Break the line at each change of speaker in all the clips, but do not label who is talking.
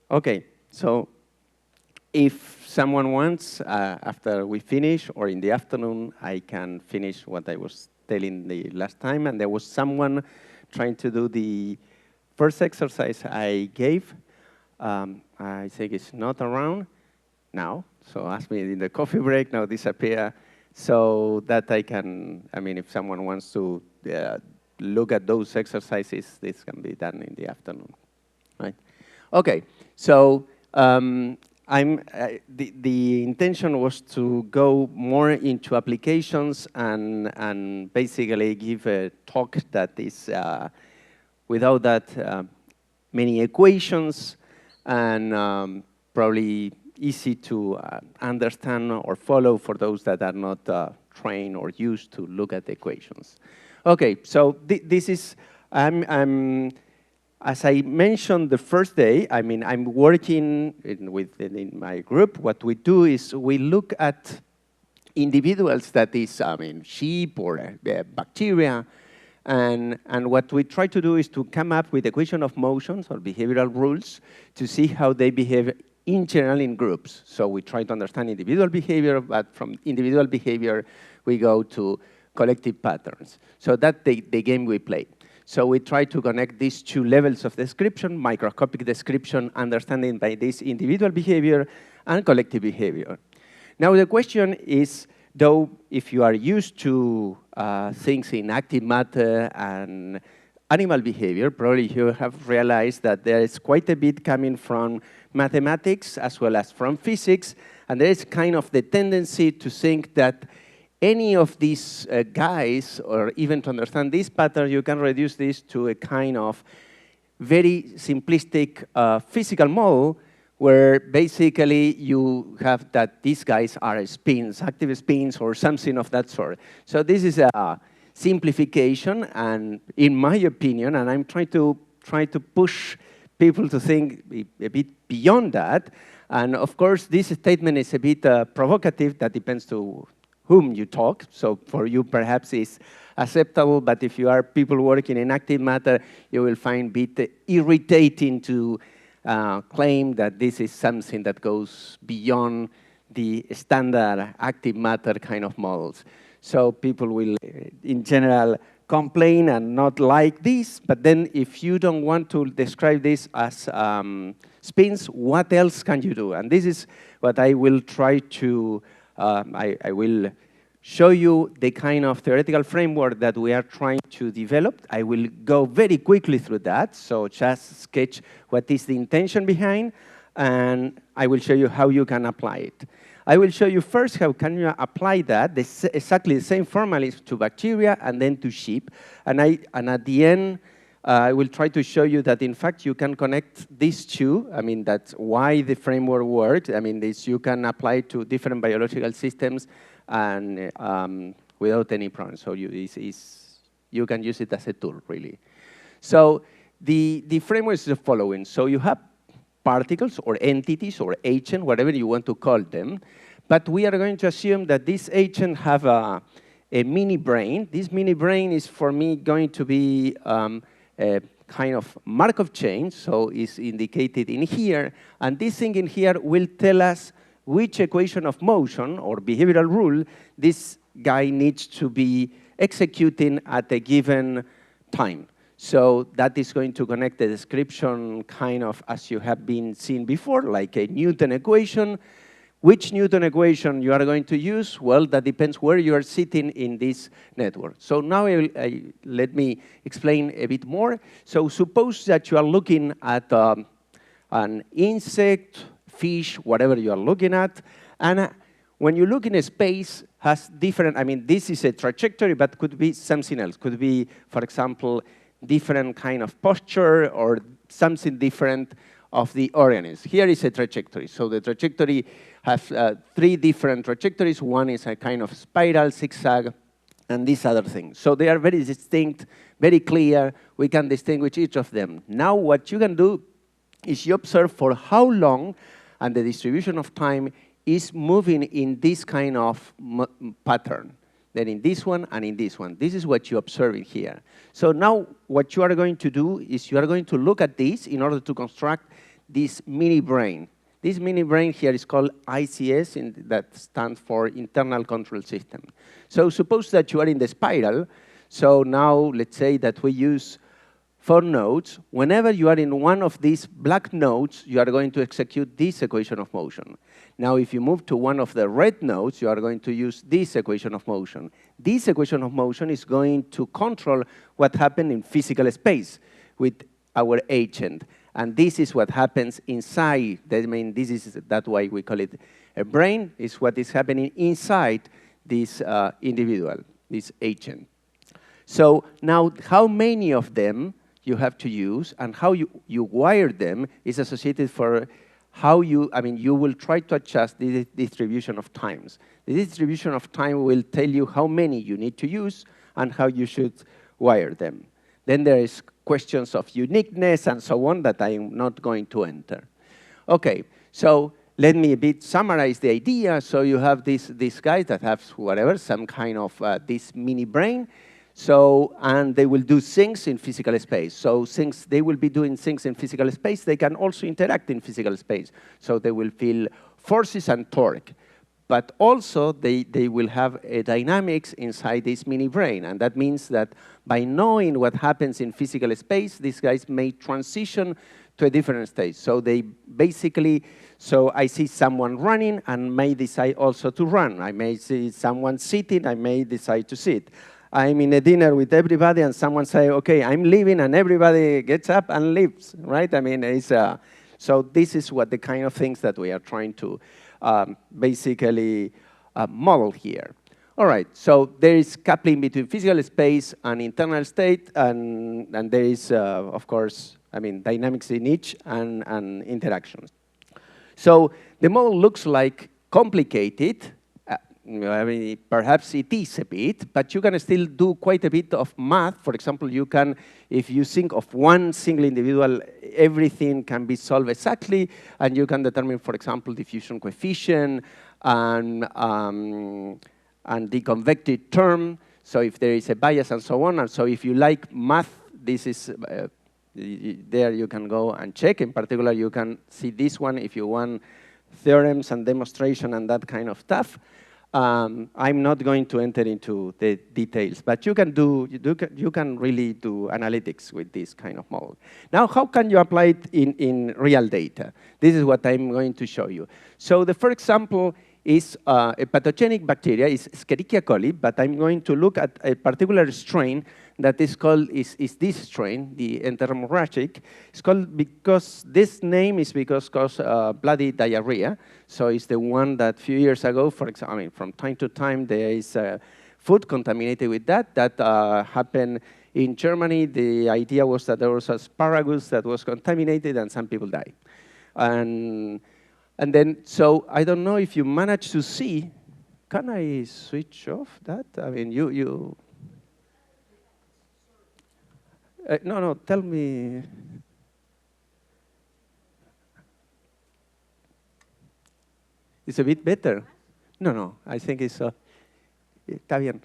Okay, so if someone wants, after we finish or in the afternoon, I can finish what I was telling the last time. And there was someone trying to do the first exercise I gave. I think it's not around now. So ask me in the coffee break, now disappear. So that I can, I mean, if someone wants to look at those exercises, this can be done in the afternoon, right? Okay, so the intention was to go more into applications and basically give a talk that is without that many equations and probably easy to understand or follow for those that are not trained or used to look at equations. Okay, so this is, as I mentioned the first day, I mean, I'm working in my group. What we do is we look at individuals, that is, I mean, sheep or bacteria, and what we try to do is to come up with equation of motions or behavioral rules to see how they behave in general in groups. So we try to understand individual behavior, but from individual behavior, we go to collective patterns. So that's the game we play. So we try to connect these two levels of description, microscopic description, understanding by this individual behavior, and collective behavior. Now the question is, though, if you are used to things in active matter and animal behavior, probably you have realized that there is quite a bit coming from mathematics as well as from physics, and there is kind of the tendency to think that any of these guys, or even to understand this pattern, you can reduce this to a kind of very simplistic physical model where basically you have that these guys are spins, active spins, or something of that sort. So this is a simplification, and in my opinion, and I'm trying to push people to think a bit beyond that. And of course, this statement is a bit provocative. That depends to whom you talk. So for you, perhaps it's acceptable, but if you are people working in active matter, you will find it a bit irritating to claim that this is something that goes beyond the standard active matter kind of models. So people will, in general, complain and not like this, but then if you don't want to describe this as spins, what else can you do? And this is what I will try to I will show you the kind of theoretical framework that we are trying to develop. I will go very quickly through that, so just sketch what is the intention behind, and I will show you how you can apply it. I will show you first how can you apply that, exactly the same formula to bacteria and then to sheep, and at the end, I will try to show you that, in fact, you can connect these two. I mean, that's why the framework works. I mean, this you can apply to different biological systems and without any problem. So you can use it as a tool, really. So the framework is the following. So you have particles or entities or agents, whatever you want to call them. But we are going to assume that these agents have a mini brain. This mini brain is, for me, going to be a kind of Markov chain, so it's indicated in here. And this thing in here will tell us which equation of motion or behavioral rule this guy needs to be executing at a given time. So that is going to connect the description kind of as you have been seen before, like a Newton equation. Which Newton equation you are going to use? Well, that depends where you are sitting in this network. So now let me explain a bit more. So suppose that you are looking at an insect, fish, whatever you are looking at, and when you look in a space, has different, I mean, this is a trajectory, but could be something else. Could be, for example, different kind of posture or something different of the organism. Here is a trajectory. So the trajectory has three different trajectories. One is a kind of spiral, zigzag, and this other thing. So they are very distinct, very clear. We can distinguish each of them. Now what you can do is you observe for how long and the distribution of time is moving in this kind of pattern. Then in this one and in this one. This is what you observe in here. So now what you are going to do is you are going to look at this in order to construct this mini brain. This mini brain here is called ICS, that stands for Internal Control System. So suppose that you are in the spiral. So now let's say that we use 4 nodes. Whenever you are in one of these black nodes, you are going to execute this equation of motion. Now, if you move to one of the red nodes, you are going to use this equation of motion. This equation of motion is going to control what happened in physical space with our agent. And this is what happens inside. I mean, that's why we call it a brain, is what is happening inside this individual, this agent. So now, how many of them you have to use and how you wire them is associated for how you will try to adjust the distribution of times. The distribution of time will tell you how many you need to use and how you should wire them. Then there is questions of uniqueness and so on that I'm not going to enter. Okay, so let me a bit summarize the idea. So you have these guys that have whatever, some kind of this mini brain. So, and they will do things in physical space. So since they will be doing things in physical space, they can also interact in physical space. So they will feel forces and torque. But also, they will have a dynamics inside this mini brain. And that means that by knowing what happens in physical space, these guys may transition to a different state. So they basically, so I see someone running and may decide also to run. I may see someone sitting, I may decide to sit. I'm in a dinner with everybody and someone say, okay, I'm leaving, and everybody gets up and leaves, right? I mean, so this is what the kind of things that we are trying to basically model here. All right, so there is coupling between physical space and internal state, and there is, of course, dynamics in each and interactions. So the model looks like complicated. Perhaps it is a bit, but you can still do quite a bit of math. For example, you can, if you think of one single individual, everything can be solved exactly, and you can determine, for example, diffusion coefficient and the convective term. So if there is a bias and so on, and so if you like math, this is there you can go and check. In particular, you can see this one if you want theorems and demonstration and that kind of stuff. I'm not going to enter into the details, but you can really do analytics with this kind of model. Now, how can you apply it in real data? This is what I'm going to show you. So the first example is a pathogenic bacteria, is Escherichia coli, but I'm going to look at a particular strain that is called, is this strain, the enteromorrhagic. It's called because this name is because cause bloody diarrhea. So it's the one that a few years ago, for example, from time to time, there is food contaminated with that happened in Germany. The idea was that there was asparagus that was contaminated and some people died. And then, so I don't know if you managed to see, can I switch off that? I mean, no, tell me. It's a bit better. No, I think it's, está bien.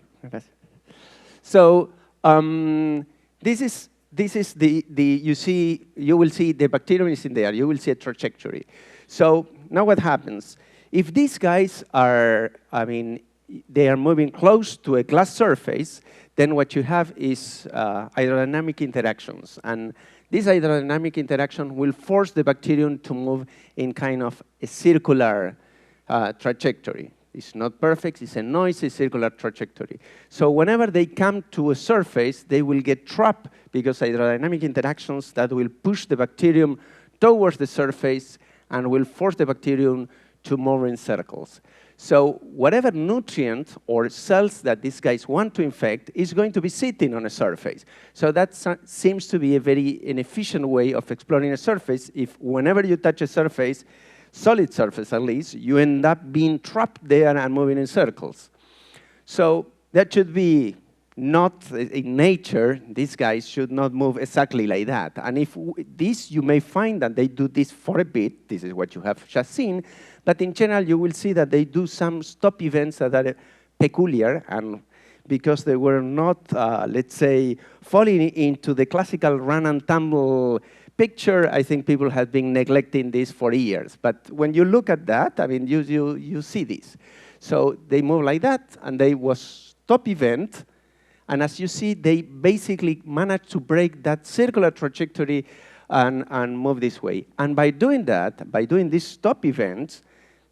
So, this is you will see the bacterium is in there. You will see a trajectory. So now what happens? If these guys are, they are moving close to a glass surface, then what you have is hydrodynamic interactions. And this hydrodynamic interaction will force the bacterium to move in kind of a circular trajectory. It's not perfect, it's a noisy circular trajectory. So whenever they come to a surface, they will get trapped because hydrodynamic interactions that will push the bacterium towards the surface and will force the bacterium to move in circles. So whatever nutrient or cells that these guys want to infect is going to be sitting on a surface. So that seems to be a very inefficient way of exploring a surface. If whenever you touch a surface, solid surface at least, you end up being trapped there and moving in circles. So that should be not in nature. These guys should not move exactly like that. And if this, you may find that they do this for a bit. This is what you have just seen. But in general, you will see that they do some stop events that are peculiar, and because they were not, let's say, falling into the classical run and tumble picture, I think people have been neglecting this for years. But when you look at that, I mean, you see this. So they move like that, and they was stop event. And as you see, they basically managed to break that circular trajectory and move this way. And by doing that, by doing these stop events,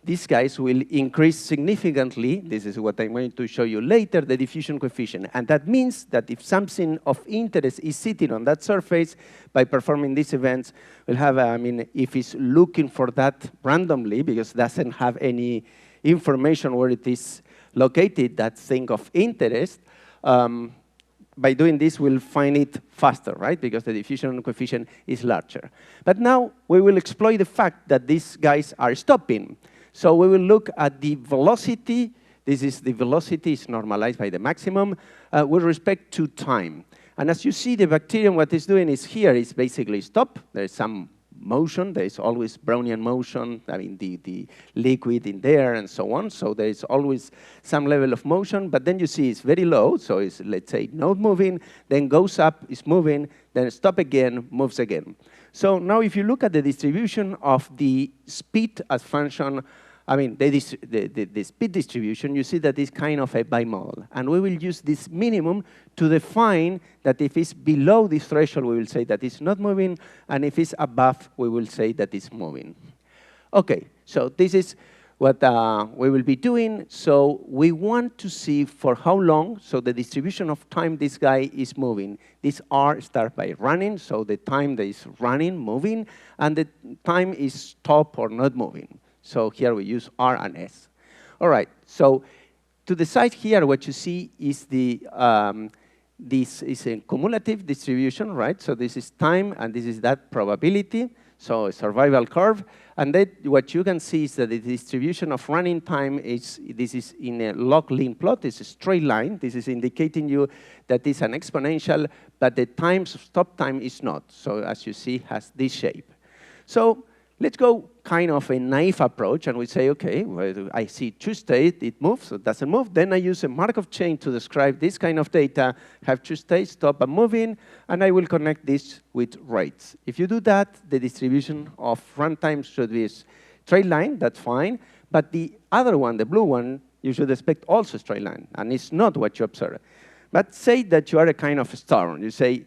these guys will increase significantly, this is what I'm going to show you later, the diffusion coefficient. And that means that if something of interest is sitting on that surface, by performing these events, we'll have, I mean, if it's looking for that randomly, because it doesn't have any information where it is located, that thing of interest, by doing this, we'll find it faster, right? Because the diffusion coefficient is larger. But now we will exploit the fact that these guys are stopping. So we will look at the velocity. This is the velocity is normalized by the maximum with respect to time. And as you see, the bacterium, what it's doing is here is basically stop. There's some motion. There is always Brownian motion, I mean, the liquid in there and so on. So there is always some level of motion. But then you see it's very low. So it's, let's say, not moving, then goes up, is moving, then stop again, moves again. So now if you look at the distribution of the speed as function, I mean, the speed distribution, you see that it's kind of a bimodal. And we will use this minimum to define that if it's below this threshold, we will say that it's not moving, and if it's above, we will say that it's moving. Okay, so this is what we will be doing. So we want to see for how long, so the distribution of time this guy is moving. This R starts by running, so the time that is running, moving, and the time is stop or not moving. So here we use R and S. All right, so to the side here, what you see is the, this is a cumulative distribution, right? So this is time, and this is that probability. So a survival curve. And then what you can see is that the distribution of running time is, this is in a log-lean plot. It's a straight line. This is indicating you that it's an exponential, but the stop time is not. So as you see, has this shape. So let's go kind of a naive approach, and we say, okay, well, I see two states, it moves, so it doesn't move. Then I use a Markov chain to describe this kind of data, have two states, stop and moving, and I will connect this with rates. If you do that, the distribution of runtime should be a straight line, that's fine. But the other one, the blue one, you should expect also a straight line, and it's not what you observe. But say that you are a kind of storm. You say,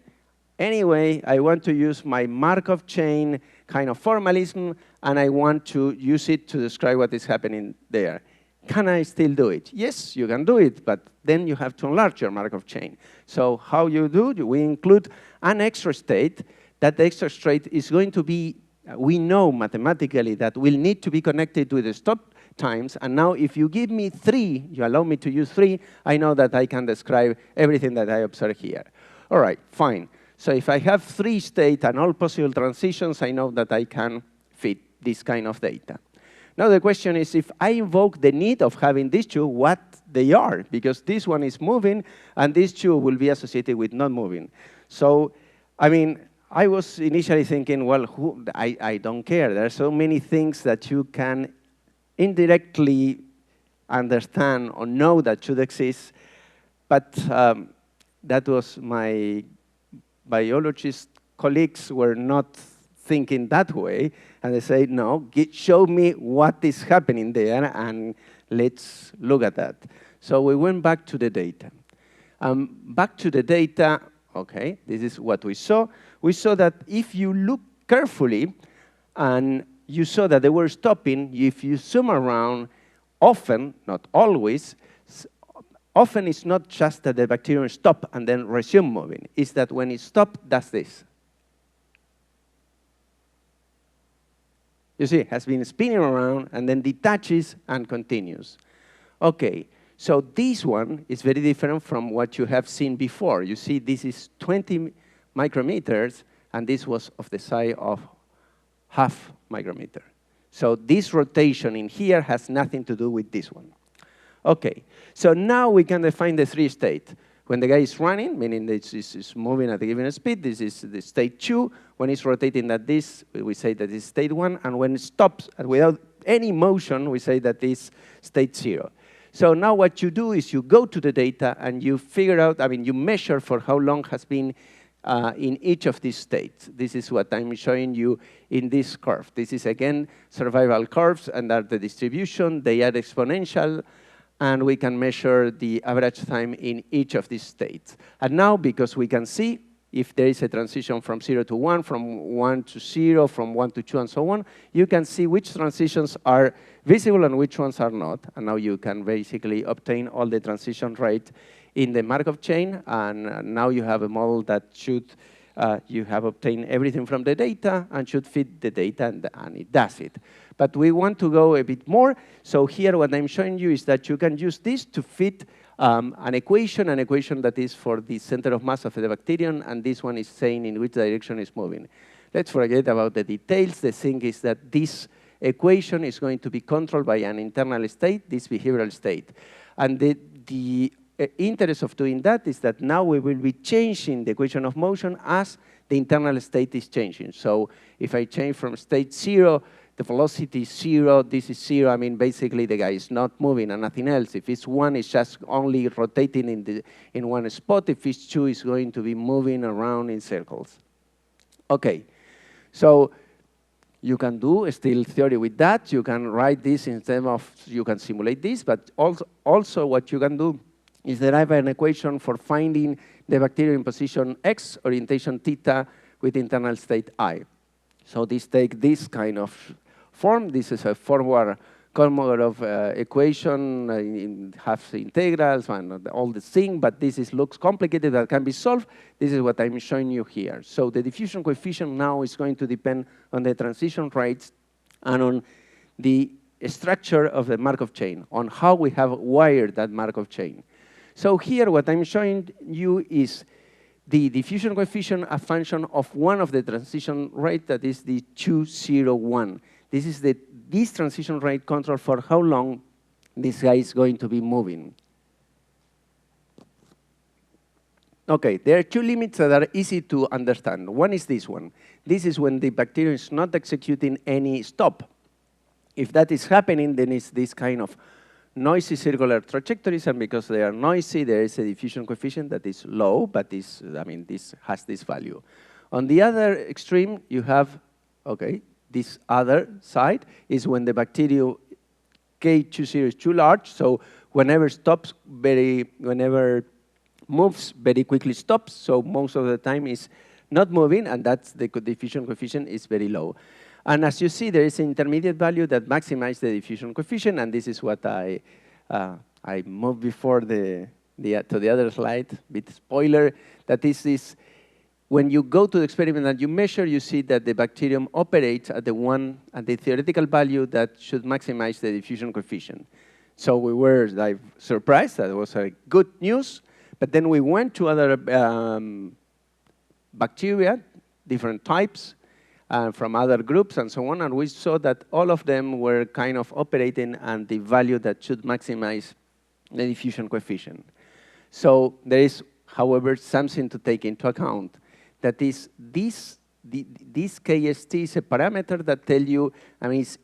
anyway, I want to use my Markov chain kind of formalism, and I want to use it to describe what is happening there. Can I still do it? Yes, you can do it, but then you have to enlarge your Markov chain. So how you do? We include an extra state. That extra state is going to be, we know mathematically that will need to be connected with the stop times, and now if you give me 3, you allow me to use 3, I know that I can describe everything that I observe here. All right, fine. So if I have 3 states and all possible transitions, I know that I can fit this kind of data. Now the question is, if I invoke the need of having these two, what they are? Because this one is moving, and these two will be associated with not moving. So, I mean, I was initially thinking, well, I don't care. There are so many things that you can indirectly understand or know that should exist. But that was my biologist colleagues were not thinking that way, and they say, no, show me what is happening there, and let's look at that. So we went back to the data. Back to the data, okay, this is what we saw. We saw that if you look carefully, and you saw that they were stopping, if you zoom around, often, not always, often it's not just that the bacterium stops and then resume moving. It's that when it stops, does this. You see, it has been spinning around and then detaches and continues. Okay, so this one is very different from what you have seen before. You see, this is 20 micrometers, and this was of the size of half micrometer. So this rotation in here has nothing to do with this one. Okay, so now we can define the 3 states. When the guy is running, meaning this is moving at a given speed, this is the state 2. When it's rotating at this, we say that it's state 1. And when it stops without any motion, we say that it's state 0. So now what you do is you go to the data and you figure out, I mean, you measure for how long has been in each of these states. This is what I'm showing you in this curve. This is, again, survival curves, and are the distribution. They are exponential, and we can measure the average time in each of these states. And now, because we can see if there is a transition from 0 to 1, from 1 to 0, from 1 to 2, and so on, you can see which transitions are visible and which ones are not. And now you can basically obtain all the transition rate in the Markov chain, and now you have a model that should, you have obtained everything from the data and should fit the data, and it does it. But we want to go a bit more, so here what I'm showing you is that you can use this to fit an equation that is for the center of mass of the bacterium, and this one is saying in which direction it's moving. Let's forget about the details. The thing is that this equation is going to be controlled by an internal state, this behavioral state. And the interest of doing that is that now we will be changing the equation of motion as the internal state is changing. So if I change from state 0, the velocity is 0, this is 0, I mean, basically the guy is not moving and nothing else. If it's 1, it's just only rotating in one spot. If it's 2, it's going to be moving around in circles. Okay, so you can do still theory with that. You can write this instead of, you can simulate this, but also what you can do is derive an equation for finding the bacterium in position X, orientation theta, with internal state I. So this take this kind of form. This is a forward Kolmogorov equation, it has integrals and all the thing, but this looks complicated, that can be solved. This is what I'm showing you here. So the diffusion coefficient now is going to depend on the transition rates and on the structure of the Markov chain, on how we have wired that Markov chain. So here what I'm showing you is the diffusion coefficient, a function of one of the transition rate, that is the 201. This is this transition rate control for how long this guy is going to be moving. Okay, there are two limits that are easy to understand. One is this one. This is when the bacterium is not executing any stop. If that is happening, then it's this kind of noisy circular trajectories, and because they are noisy, there is a diffusion coefficient that is low, but this has this value. On the other extreme, you have, okay, this other side is when the bacterium K20 is too large, so whenever moves, very quickly stops, so most of the time is not moving, and that's the diffusion coefficient is very low. And as you see, there is an intermediate value that maximizes the diffusion coefficient, and this is what I moved before to the other slide, bit spoiler, that this is, when you go to the experiment and you measure, you see that the bacterium operates at the theoretical value that should maximize the diffusion coefficient. So we were like surprised, that was a good news, but then we went to other bacteria, different types, from other groups and so on, and we saw that all of them were kind of operating at the value that should maximize the diffusion coefficient. So there is, however, something to take into account. That is, this KST is a parameter that tell you,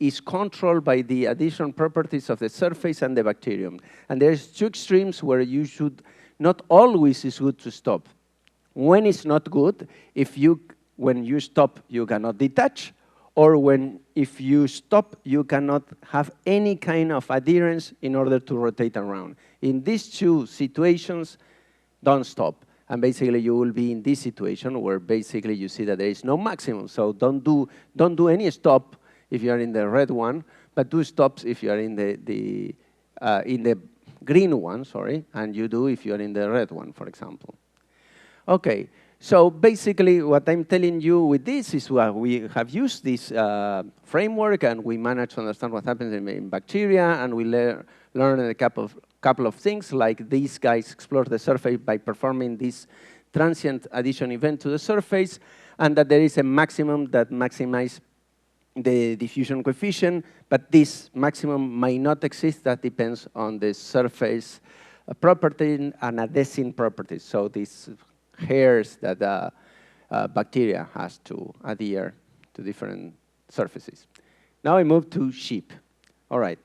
is controlled by the addition properties of the surface and the bacterium. And there's two extremes where you should, not always is good to stop. When it's not good, when you stop, you cannot detach, or if you stop, you cannot have any kind of adherence in order to rotate around. In these two situations, don't stop. And basically, you will be in this situation where basically you see that there is no maximum. So don't do any stop if you are in the red one, but do stops if you are in the green one, sorry, and you do if you are in the red one, for example. Okay. So basically, what I'm telling you with this is we have used this framework, and we managed to understand what happens in bacteria, and we learned a couple of things, like these guys explore the surface by performing this transient addition event to the surface, and that there is a maximum that maximizes the diffusion coefficient, but this maximum may not exist. That depends on the surface property and adhesive properties. So these hairs that bacteria has to adhere to different surfaces. Now I move to sheep. All right.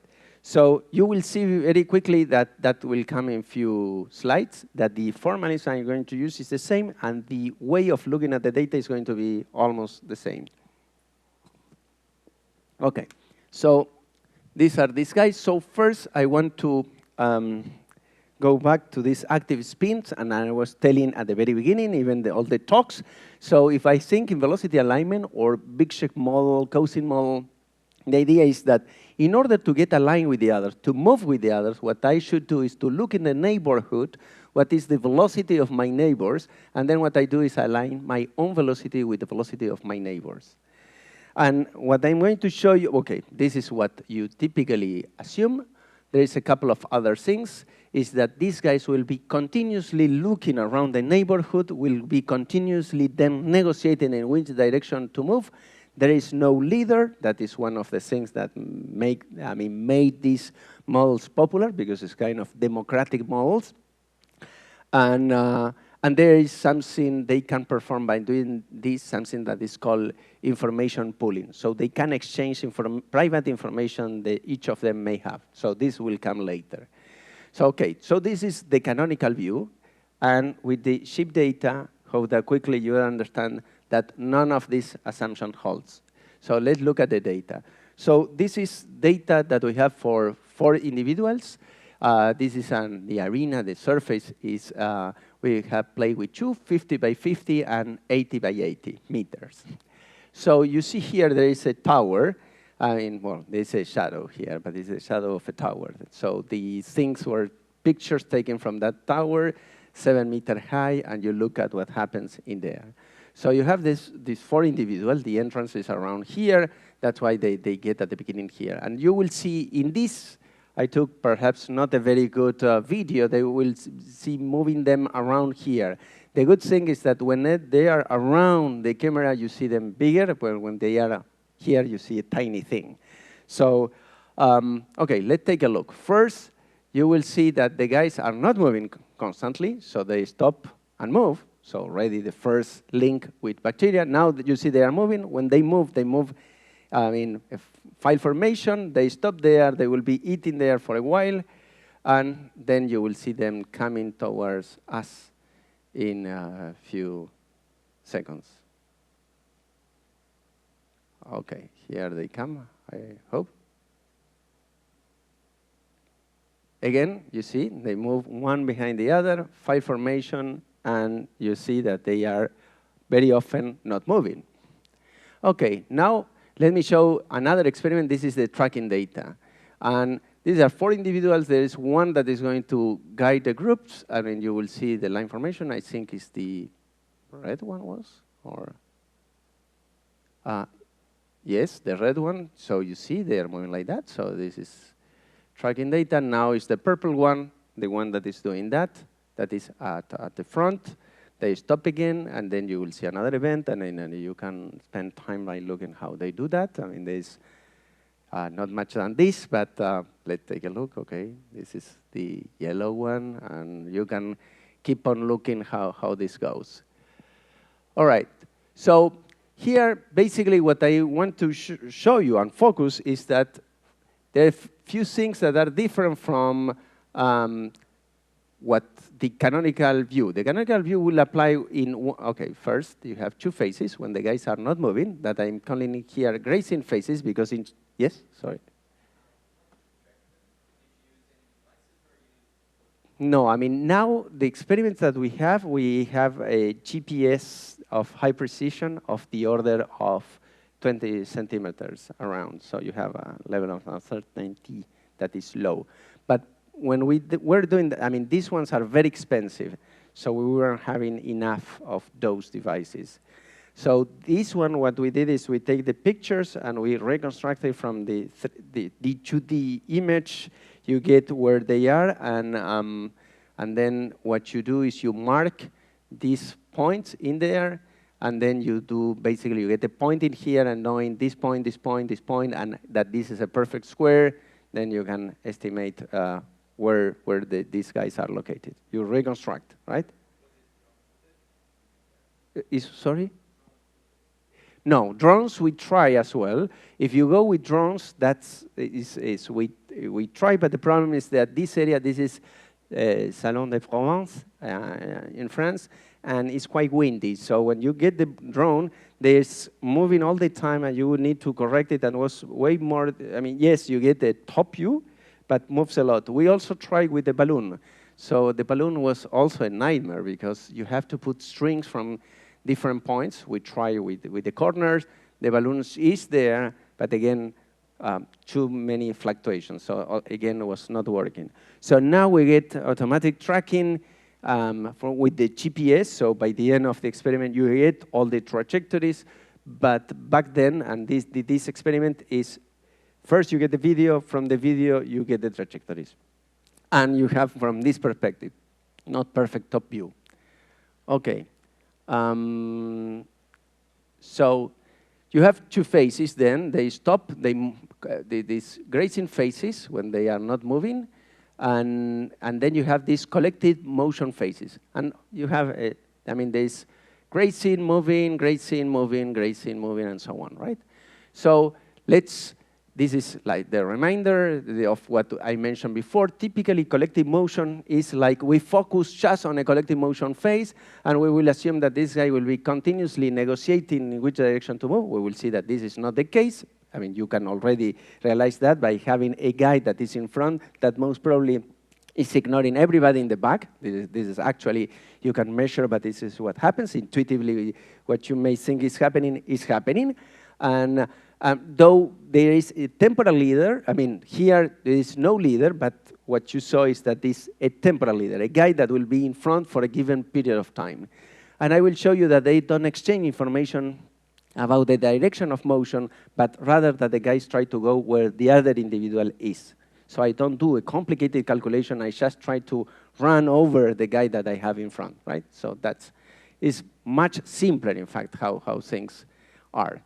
So you will see very quickly that that will come in few slides, that the formalism I'm going to use is the same, and the way of looking at the data is going to be almost the same. Okay, so these are these guys. So first, I want to go back to these active spins, and I was telling at the very beginning, even all the talks. So if I think in velocity alignment or big shape model, cousin model, the idea is that in order to get aligned with the others, to move with the others, what I should do is to look in the neighborhood, what is the velocity of my neighbors, and then what I do is align my own velocity with the velocity of my neighbors. And what I'm going to show you, okay, this is what you typically assume. There is a couple of other things, is that these guys will be continuously looking around the neighborhood, will be continuously then negotiating in which direction to move. There is no leader. That is one of the things that made these models popular, because it's kind of democratic models. And there is something they can perform by doing this, something that is called information pooling. So they can exchange private information that each of them may have. So this will come later. So okay, so this is the canonical view. And with the ship data, hope that quickly you understand that none of this assumption holds. So let's look at the data. So this is data that we have for 4 individuals. This is the arena, the surface is, we have played with 50 by 50 and 80 by 80 meters. So you see here there is a tower. I mean, well, there's a shadow here, but it's a shadow of a tower. So the things were pictures taken from that tower, 7 meter high, and you look at what happens in there. So you have these 4 individuals. The entrance is around here. That's why they get at the beginning here. And you will see in this, I took perhaps not a very good video. They will see moving them around here. The good thing is that when they are around the camera, you see them bigger, but when they are here, you see a tiny thing. So, okay, let's take a look. First, you will see that the guys are not moving constantly, so they stop and move. So already the first link with bacteria. Now that you see they are moving, when they move, file formation, they stop there, they will be eating there for a while, and then you will see them coming towards us in a few seconds. Okay, here they come, I hope. Again, you see, they move one behind the other, file formation, and you see that they are very often not moving. Okay, now let me show another experiment. This is the tracking data. And these are 4 individuals. There is one that is going to guide the groups. I mean, you will see the line formation. I think is the red one was? Or yes, the red one. So you see they are moving like that. So this is tracking data. Now is the purple one, the one that is doing that. That is at the front. They stop again, and then you will see another event, and then you can spend time by looking how they do that. I mean, there's not much than this, but let's take a look. Okay, this is the yellow one, and you can keep on looking how this goes. All right, so here, basically what I want to show you and focus is that there are a few things that are different from what the canonical view. The canonical view will apply in, okay, first you have 2 phases when the guys are not moving, that I'm calling it here grazing phases because in, yes, sorry. No, I mean, now the experiments that we have a GPS of high precision of the order of 20 centimeters around. So you have a level of uncertainty that is low. But when we're doing that, I mean, these ones are very expensive. So we weren't having enough of those devices. So this one, what we did is we take the pictures and we reconstruct it from the 2D image. You get where they are, and then what you do is you mark these points in there, and then you do, basically, you get a point in here, and knowing this point, this point, this point, and that this is a perfect square, then you can estimate where these guys are located. You reconstruct, right? Sorry? No, drones we try as well. If you go with drones, we try, but the problem is that this area, this is Salon de Provence in France, and it's quite windy. So when you get the drone, there's moving all the time, and you would need to correct it, and was way more, I mean, yes, you get the top view, but moves a lot. We also tried with the balloon. So the balloon was also a nightmare because you have to put strings from different points. We try with the corners. The balloon is there, but again, too many fluctuations. So again, it was not working. So now we get automatic tracking with the GPS. So by the end of the experiment, you get all the trajectories. But back then, and this experiment is, first you get the video. From the video, you get the trajectories. And you have from this perspective, not perfect top view. Okay. So you have two phases then. They stop, these grazing phases when they are not moving. And then you have these collective motion phases. And you have, there's grazing, moving, grazing, moving, grazing, moving, and so on, right? So this is like the reminder of what I mentioned before. Typically, collective motion is like we focus just on a collective motion phase, and we will assume that this guy will be continuously negotiating in which direction to move. We will see that this is not the case. I mean, you can already realize that by having a guy that is in front that most probably is ignoring everybody in the back. This is actually, you can measure, but this is what happens. Intuitively, what you may think is happening. And though there is a temporal leader, I mean, here there is no leader, but what you saw is that this a temporal leader, a guy that will be in front for a given period of time. And I will show you that they don't exchange information about the direction of motion, but rather that the guys try to go where the other individual is. So I don't do a complicated calculation, I just try to run over the guy that I have in front, right? So is much simpler, in fact, how things are.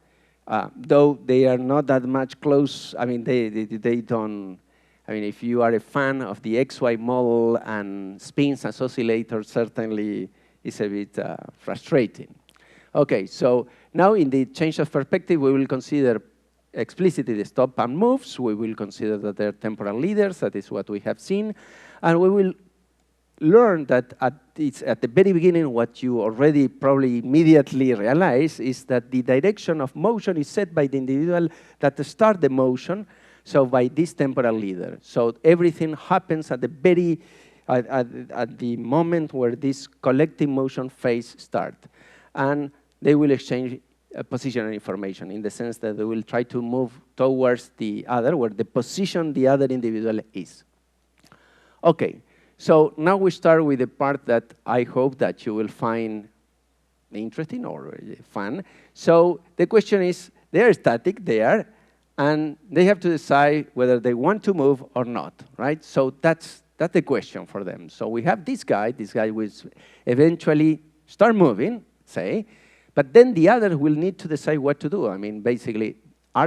Though they are not that much close, I mean, they don't, I mean, if you are a fan of the XY model and spins as oscillators, certainly it's a bit frustrating. Okay, so now in the change of perspective, we will consider explicitly the stop and moves. We will consider that they're temporal leaders, that is what we have seen. And we will learn that at the very beginning, what you already probably immediately realize is that the direction of motion is set by the individual that start the motion, so by this temporal leader. So everything happens at the at the moment where this collective motion phase starts. And they will exchange positional information in the sense that they will try to move towards the other, where the position the other individual is. Okay. So now we start with the part that I hope that you will find interesting or fun. So the question is, they are static there, and they have to decide whether they want to move or not, right? So that's the question for them. So we have this guy will eventually start moving, say, but then the other will need to decide what to do. I mean, basically,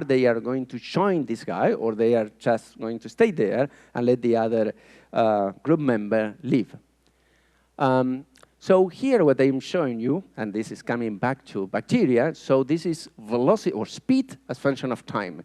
they are going to join this guy, or they are just going to stay there and let the other group member leave. So here what I'm showing you, and this is coming back to bacteria, so this is velocity or speed as function of time.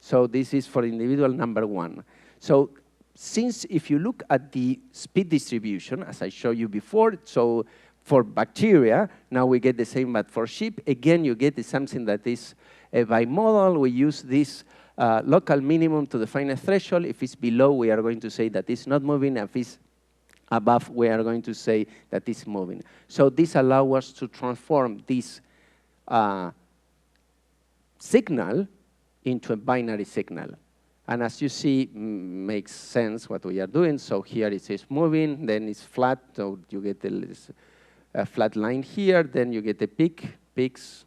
So this is for individual number 1. So since if you look at the speed distribution, as I showed you before, so for bacteria, now we get the same, but for sheep, again, you get something that is a bimodal. We use this local minimum to define a threshold. If it's below, we are going to say that it's not moving. If it's above, we are going to say that it's moving. So this allows us to transform this signal into a binary signal. And as you see, makes sense what we are doing. So here it says moving, then it's flat, so you get a flat line here, then you get the peaks.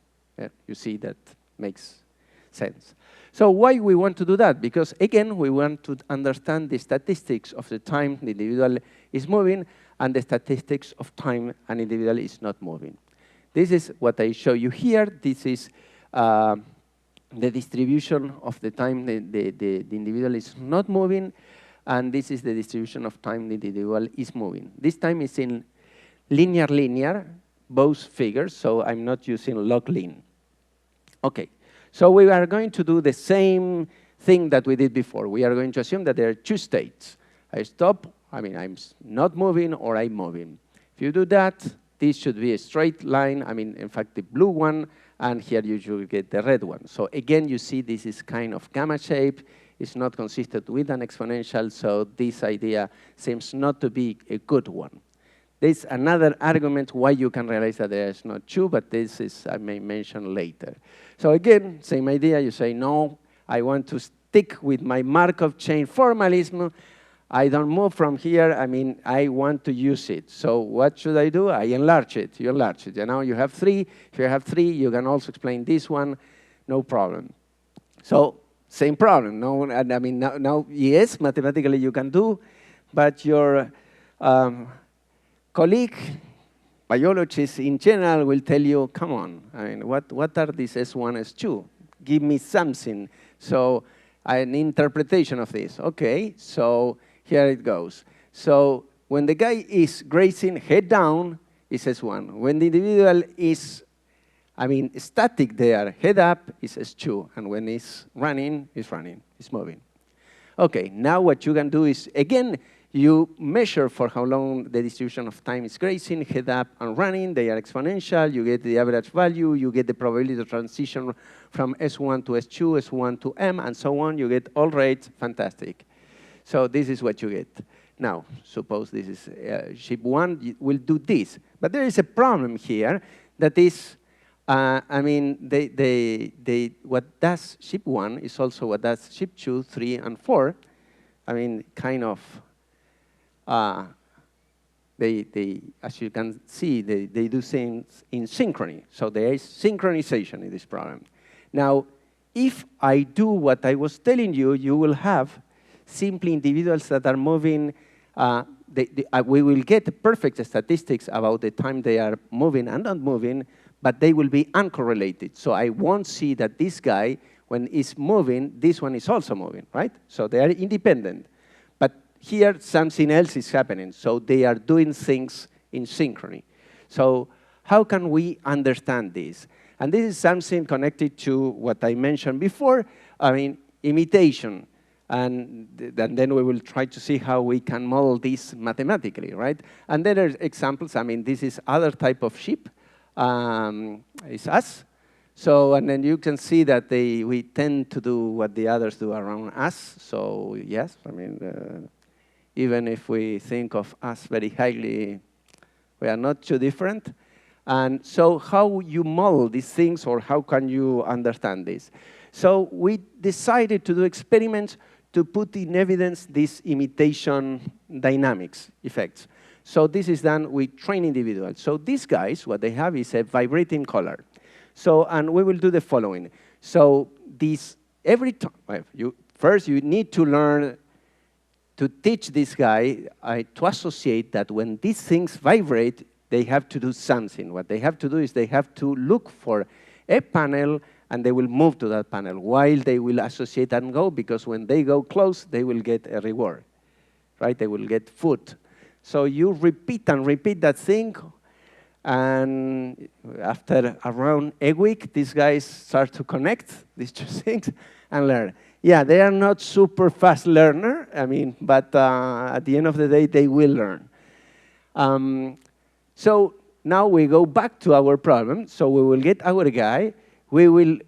You see that makes sense. So why we want to do that? Because again, we want to understand the statistics of the time the individual is moving and the statistics of time an individual is not moving. This is what I show you here. This is the distribution of the time the individual is not moving, and this is the distribution of time the individual is moving. This time is in linear, both figures, so I'm not using log ln. Okay, so we are going to do the same thing that we did before. We are going to assume that there are two states. I stop, I mean, I'm not moving or I'm moving. If you do that, this should be a straight line. I mean, in fact, the blue one, and here you should get the red one. So again, you see this is kind of gamma shape. It's not consistent with an exponential, so this idea seems not to be a good one. There's another argument why you can realize that there is not two, but this is, I may mention later. So again, same idea, you say, no, I want to stick with my Markov chain formalism. I don't move from here, I mean, I want to use it. So what should I do? I enlarge it, you enlarge it. And now you have three. If you have three, you can also explain this one, no problem. So same problem, no, and I mean, now yes, mathematically you can do, but your colleague, biologists in general, will tell you, come on, I mean, what are these S1, S2? Give me something. So an interpretation of this. Okay, so here it goes. So when the guy is grazing head down, it's S1. When the individual is, I mean, static there, head up is S2. And when it's running, it's moving. Okay, now what you can do is, again, you measure for how long the distribution of time is grazing, head up and running. They are exponential. You get the average value. You get the probability of transition from S1 to S2, S1 to M, and so on. You get all rates. Fantastic. So this is what you get. Now, suppose this is ship 1 will do this. But there is a problem here that is, I mean, what does ship 1 is also what does ship 2, 3, and 4. I mean, kind of, as you can see, they do things in synchrony. So there is synchronization in this problem. Now, if I do what I was telling you, you will have simply individuals that are moving. We will get perfect statistics about the time they are moving and not moving, but they will be uncorrelated. So I won't see that this guy, when he's moving, this one is also moving, right? So they are independent. But here, something else is happening. So they are doing things in synchrony. So how can we understand this? And this is something connected to what I mentioned before, I mean, imitation. And then we will try to see how we can model this mathematically, right? And then there's examples. I mean, this is other type of ship. It's us. So, and then you can see that we tend to do what the others do around us. So, yes, I mean, even if we think of us very highly, we are not too different. And so how you model these things, or how can you understand this? So we decided to do experiments to put in evidence these imitation dynamics effects. So this is done with trained individuals. So these guys, what they have is a vibrating collar. So, and we will do the following. So this, every time, first you need to learn to teach this guy to associate that when these things vibrate, they have to do something. What they have to do is they have to look for a panel, and they will move to that panel while they will associate and go, because when they go close, they will get a reward, right? They will get food. So you repeat and repeat that thing, and after around a week, these guys start to connect these two things and learn. Yeah, they are not super fast learner, I mean, but at the end of the day, they will learn. So now we go back to our problem. So we will get our guy. We will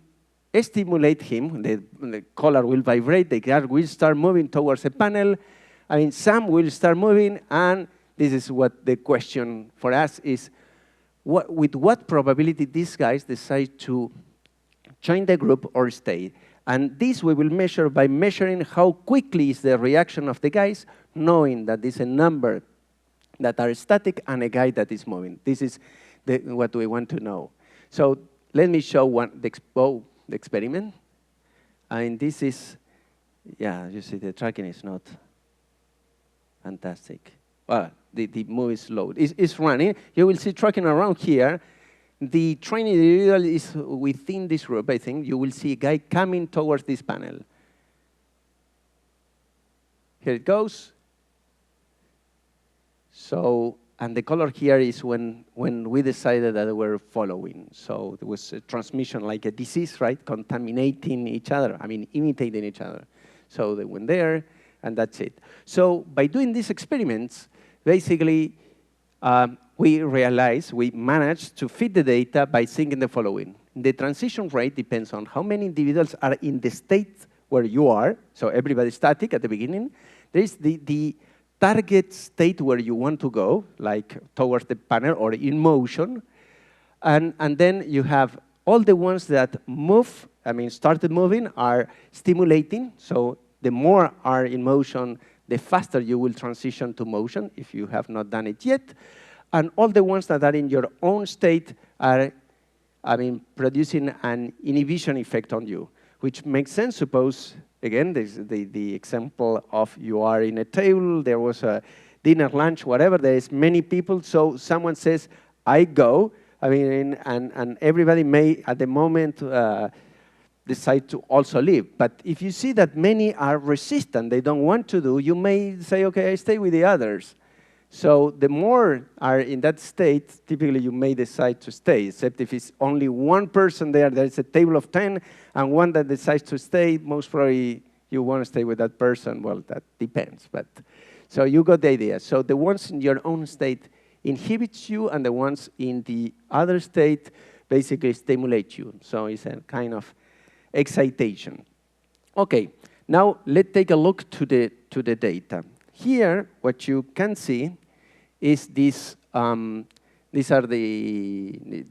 stimulate him. The collar will vibrate. The guy will start moving towards a panel. I mean, some will start moving. And this is what the question for us is, with what probability these guys decide to join the group or stay? And this we will measure by measuring how quickly is the reaction of the guys, knowing that there's a number that are static and a guy that is moving. This is what we want to know. So let me show the experiment. And this is, yeah, you see the tracking is not fantastic. Well, the move is slow. It's running. You will see tracking around here. The trained individual is within this group, I think. You will see a guy coming towards this panel. Here it goes. So And the color here is when we decided that we were following. So there was a transmission like a disease, right? Contaminating each other, I mean, imitating each other. So they went there, and that's it. So by doing these experiments, basically, we realized we managed to fit the data by thinking the following. The transition rate depends on how many individuals are in the state where you are. So everybody's static at the beginning. There is the target state where you want to go, like towards the panel or in motion. And then you have all the ones that move, I mean, started moving, are stimulating. So the more are in motion, the faster you will transition to motion if you have not done it yet. And all the ones that are in your own state are, I mean, producing an inhibition effect on you, which makes sense. Suppose, again, this is the example of you are in a table, there was a dinner, lunch, whatever, there is many people, so someone says, I go, I mean, and everybody may, at the moment, decide to also leave. But if you see that many are resistant, they don't want to do, you may say, okay, I stay with the others. So the more are in that state, typically you may decide to stay, except if it's only one person there, there's a table of 10, and one that decides to stay, most probably you want to stay with that person. Well, that depends. But so you got the idea. So the ones in your own state inhibits you, and the ones in the other state basically stimulate you. So it's a kind of excitation. Okay, now let's take a look to the data. Here, what you can see is this. These are the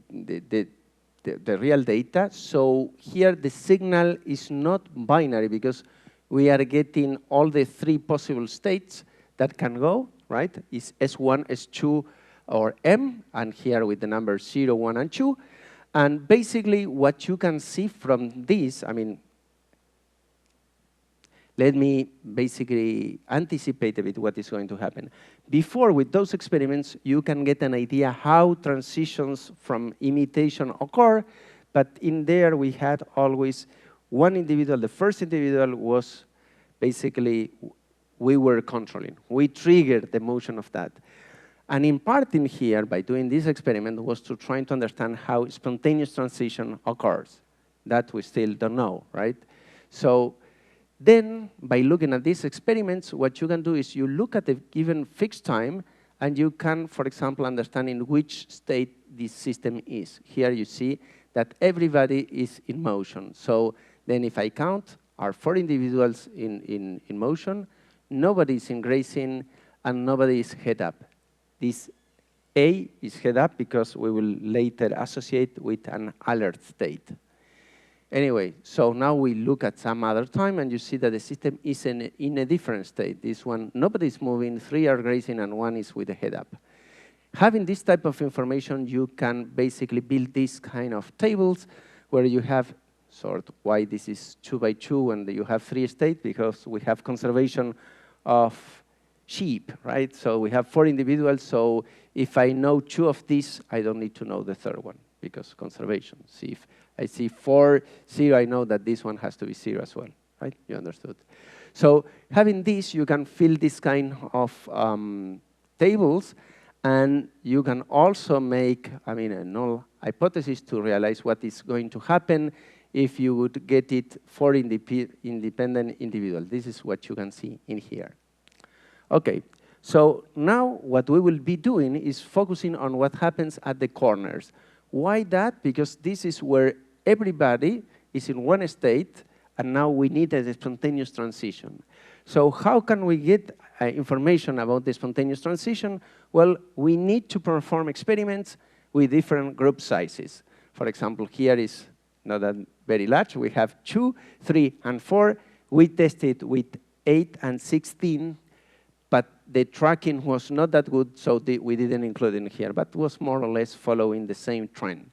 real data. So here the signal is not binary because we are getting all the 3 possible states that can go, right? It's S1, S2, or M, and here with the numbers 0, 1, and 2. And basically what you can see from this, I mean, let me basically anticipate a bit what is going to happen. Before, with those experiments, you can get an idea how transitions from imitation occur, but in there we had always one individual. The first individual was basically we were controlling. We triggered the motion of that. And in part in here, by doing this experiment, was to try to understand how spontaneous transition occurs. That we still don't know, right? So then, by looking at these experiments, what you can do is you look at a given fixed time, and you can, for example, understand in which state this system is. Here you see that everybody is in motion. So then if I count, are 4 individuals in motion, nobody is in grazing, and nobody is head up. This A is head up because we will later associate with an alert state. Anyway, so now we look at some other time, and you see that the system is in a different state. This one, nobody is moving, 3 are grazing, and 1 is with a head up. Having this type of information, you can basically build these kind of tables where you have sort of why this is 2 by 2, and you have 3 states, because we have conservation of sheep, right? So we have 4 individuals, so if I know 2 of these, I don't need to know the 3rd one, because conservation. See, if I see 4, 0, I know that this one has to be 0 as well, right? You understood. So having this, you can fill this kind of tables, and you can also make, I mean, a null hypothesis to realize what is going to happen if you would get it 4 independent individuals. This is what you can see in here. Okay, so now what we will be doing is focusing on what happens at the corners. Why that? Because this is where everybody is in one state, and now we need a spontaneous transition. So how can we get information about the spontaneous transition? Well, we need to perform experiments with different group sizes. For example, here is not that very large. We have 2, 3, and 4. We tested with 8 and 16, but the tracking was not that good, so we didn't include it here, but was more or less following the same trend.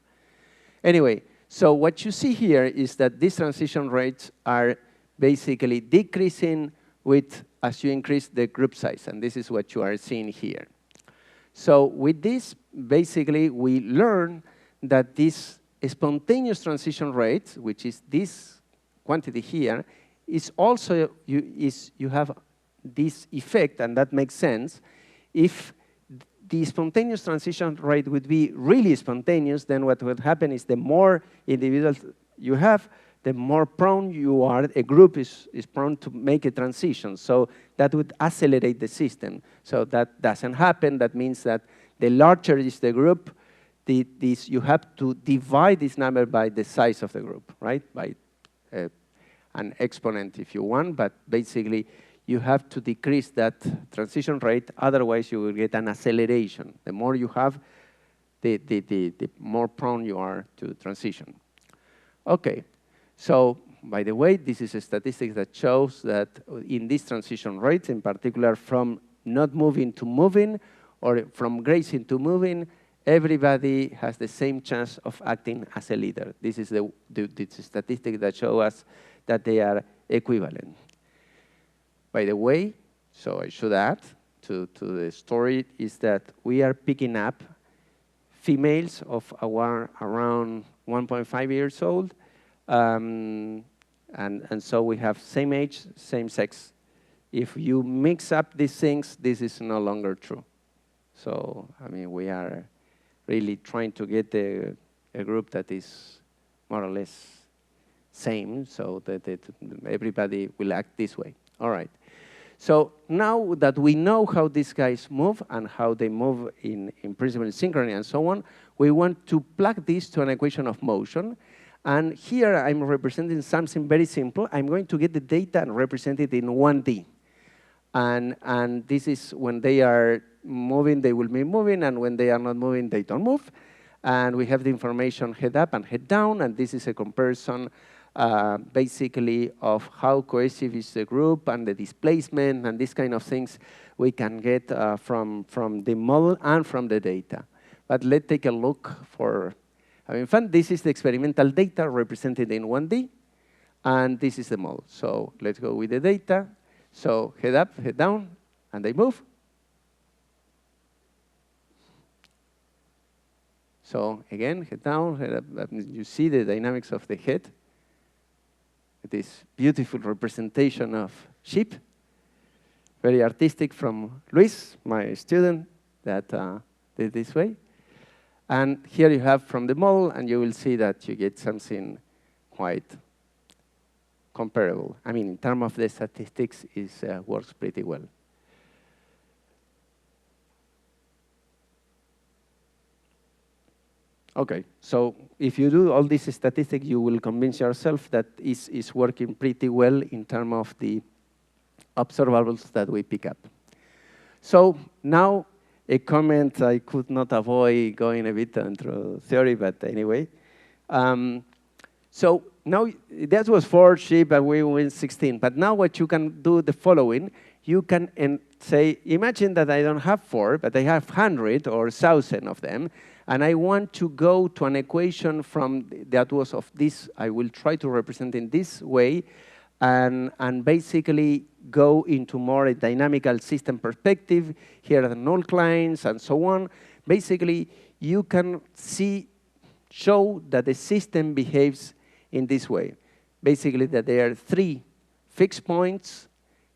Anyway, so what you see here is that these transition rates are basically decreasing as you increase the group size, and this is what you are seeing here. So with this, basically, we learn that this spontaneous transition rate, which is this quantity here, is also, you have this effect, and that makes sense, if the spontaneous transition rate would be really spontaneous, then what would happen is the more individuals you have, the more prone you are, a group is prone to make a transition. So that would accelerate the system. So that doesn't happen. That means that the larger is the group, you have to divide this number by the size of the group, right? By an exponent if you want, but basically you have to decrease that transition rate, otherwise you will get an acceleration. The more you have, the more prone you are to transition. Okay, so by the way, this is a statistic that shows that in these transition rates, in particular from not moving to moving, or from grazing to moving, everybody has the same chance of acting as a leader. This is the statistic that shows us that they are equivalent. By the way, so I should add to the story, is that we are picking up females of around 1.5 years old, and so we have same age, same sex. If you mix up these things, this is no longer true. So, I mean, we are really trying to get a group that is more or less same, so that everybody will act this way. All right. So now that we know how these guys move and how they move in principle in synchrony and so on, we want to plug this to an equation of motion. And here I'm representing something very simple. I'm going to get the data and represent it in 1D. And this is when they are moving, they will be moving, and when they are not moving, they don't move. And we have the information head up and head down, and this is a comparison basically of how cohesive is the group and the displacement and these kind of things we can get from the model and from the data. But let's take a look for having fun. This is the experimental data represented in 1D, and this is the model. So let's go with the data. So head up, head down, and they move. So again, head down, head up. You see the dynamics of the head. This beautiful representation of sheep, very artistic from Luis, my student, that did this way. And here you have from the model, and you will see that you get something quite comparable. I mean, in terms of the statistics, it works pretty well. Okay, so if you do all these statistics, you will convince yourself that it's working pretty well in terms of the observables that we pick up. So now a comment I could not avoid going a bit into theory, but anyway. So now that was 4 sheep and we win 16. But now what you can do the following, you can say, imagine that I don't have 4, but I have 100 or 1,000 of them. And I want to go to an equation from that was of this, I will try to represent in this way, and basically go into more a dynamical system perspective. Here are the null clients and so on. Basically, you can show that the system behaves in this way. Basically, that there are 3 fixed points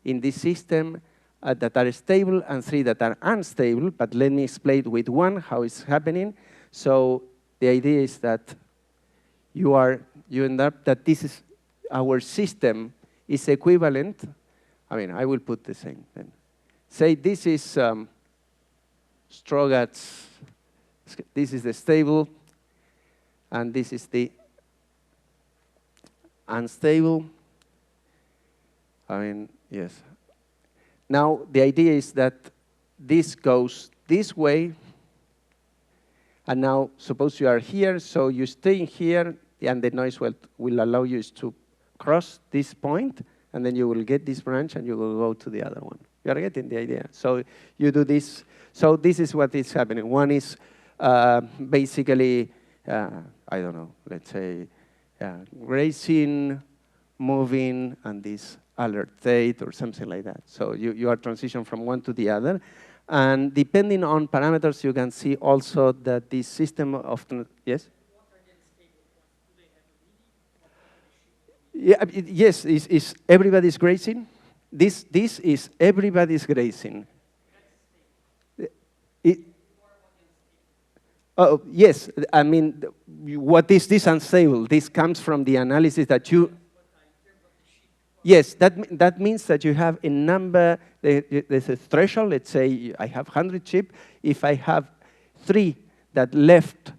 in this system that are stable and 3 that are unstable, but let me explain with 1 how it's happening. So the idea is that you end up that this is our system is equivalent. I mean, I will put the same then. Say this is Strogat's, this is the stable, and this is the unstable. I mean, yes. Now, the idea is that this goes this way, and now suppose you are here, so you stay here, and the noise will allow you to cross this point, and then you will get this branch, and you will go to the other one. You are getting the idea. So you do this. So this is what is happening. One is basically, I don't know, let's say, grazing, moving, and this alert state or something like that. So you are transitioning from one to the other. And depending on parameters, you can see also that this system often, yes? Yeah, yes, is everybody's grazing. This is everybody's grazing. Oh, yes. I mean, what is this unstable? This comes from the analysis that you... Yes, that means that you have a number, there's a threshold. Let's say I have 100 sheep. If I have 3 that left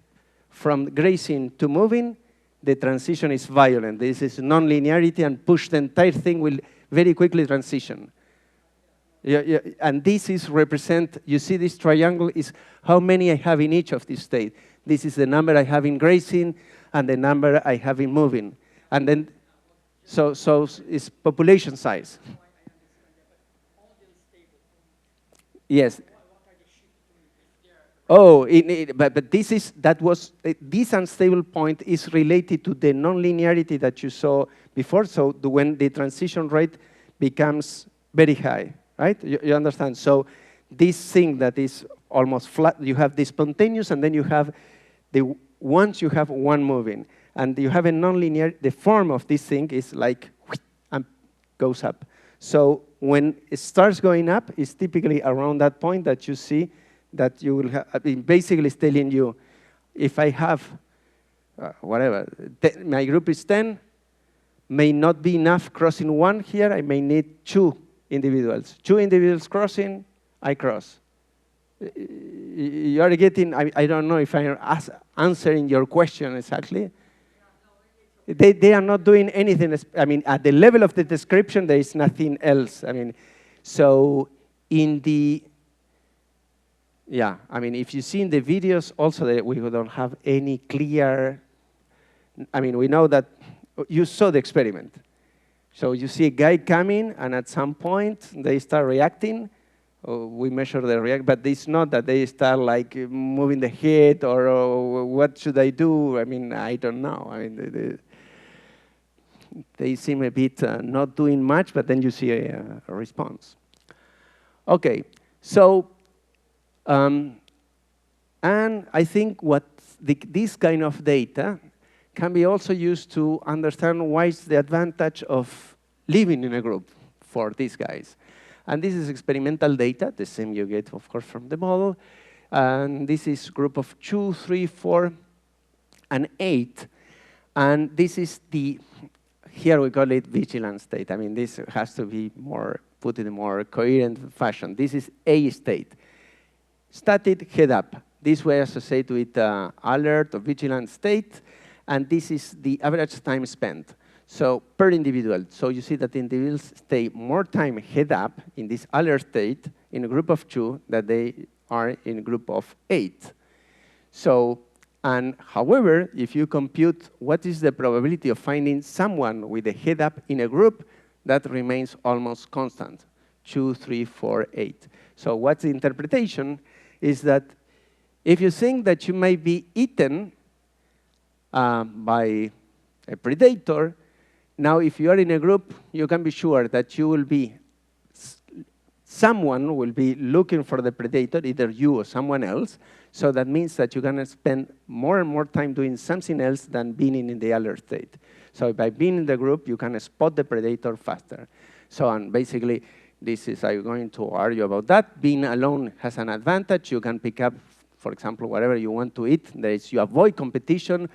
from grazing to moving, the transition is violent. This is non-linearity, and push the entire thing will very quickly transition. Yeah, and this is represent, you see this triangle is how many I have in each of these states. This is the number I have in grazing and the number I have in moving. And then, so it's population size. Yes. Oh, but this is, this unstable point is related to the non-linearity that you saw before, so when the transition rate becomes very high. Right? You understand? So this thing that is almost flat, you have the spontaneous, and then you have once you have one moving, and you have a nonlinear, the form of this thing is like, and goes up. So when it starts going up, it's typically around that point that you see that you will have, I mean, basically it's telling you, if I have, whatever, my group is 10, may not be enough crossing 1 here, I may need 2 individuals. 2 individuals crossing, I cross. You are getting, I don't know if I'm answering your question exactly. They are not doing anything. I mean, at the level of the description, there is nothing else. I mean, so in the, yeah, I mean, if you see in the videos also that we don't have any clear, I mean, we know that you saw the experiment. So you see a guy coming, and at some point, they start reacting. We measure the react, but it's not that they start like moving the head or what should I do? I mean, I don't know. I mean, they seem a bit not doing much, but then you see a response. Okay, so, and I think what this kind of data can be also used to understand why is the advantage of living in a group for these guys. And this is experimental data, the same you get, of course, from the model. And this is group of 2, 3, 4, and 8. And this is the, here we call it vigilance state. I mean, this has to be more, put in a more coherent fashion. This is A state. Static head up. This way associated with alert or vigilant state. And this is the average time spent. So per individual. So you see that individuals stay more time head up in this alert state in a group of 2 than they are in a group of 8. So, and however, if you compute what is the probability of finding someone with a head up in a group, that remains almost constant, 2, 3, 4, 8. So what's the interpretation is that if you think that you may be eaten by a predator, now if you are in a group, you can be sure that you will be, someone will be looking for the predator, either you or someone else. So that means that you're going to spend more and more time doing something else than being in the alert state. So by being in the group, you can spot the predator faster. So and basically, this is, I'm going to argue about that. Being alone has an advantage. You can pick up, for example, whatever you want to eat. There is, you avoid competition,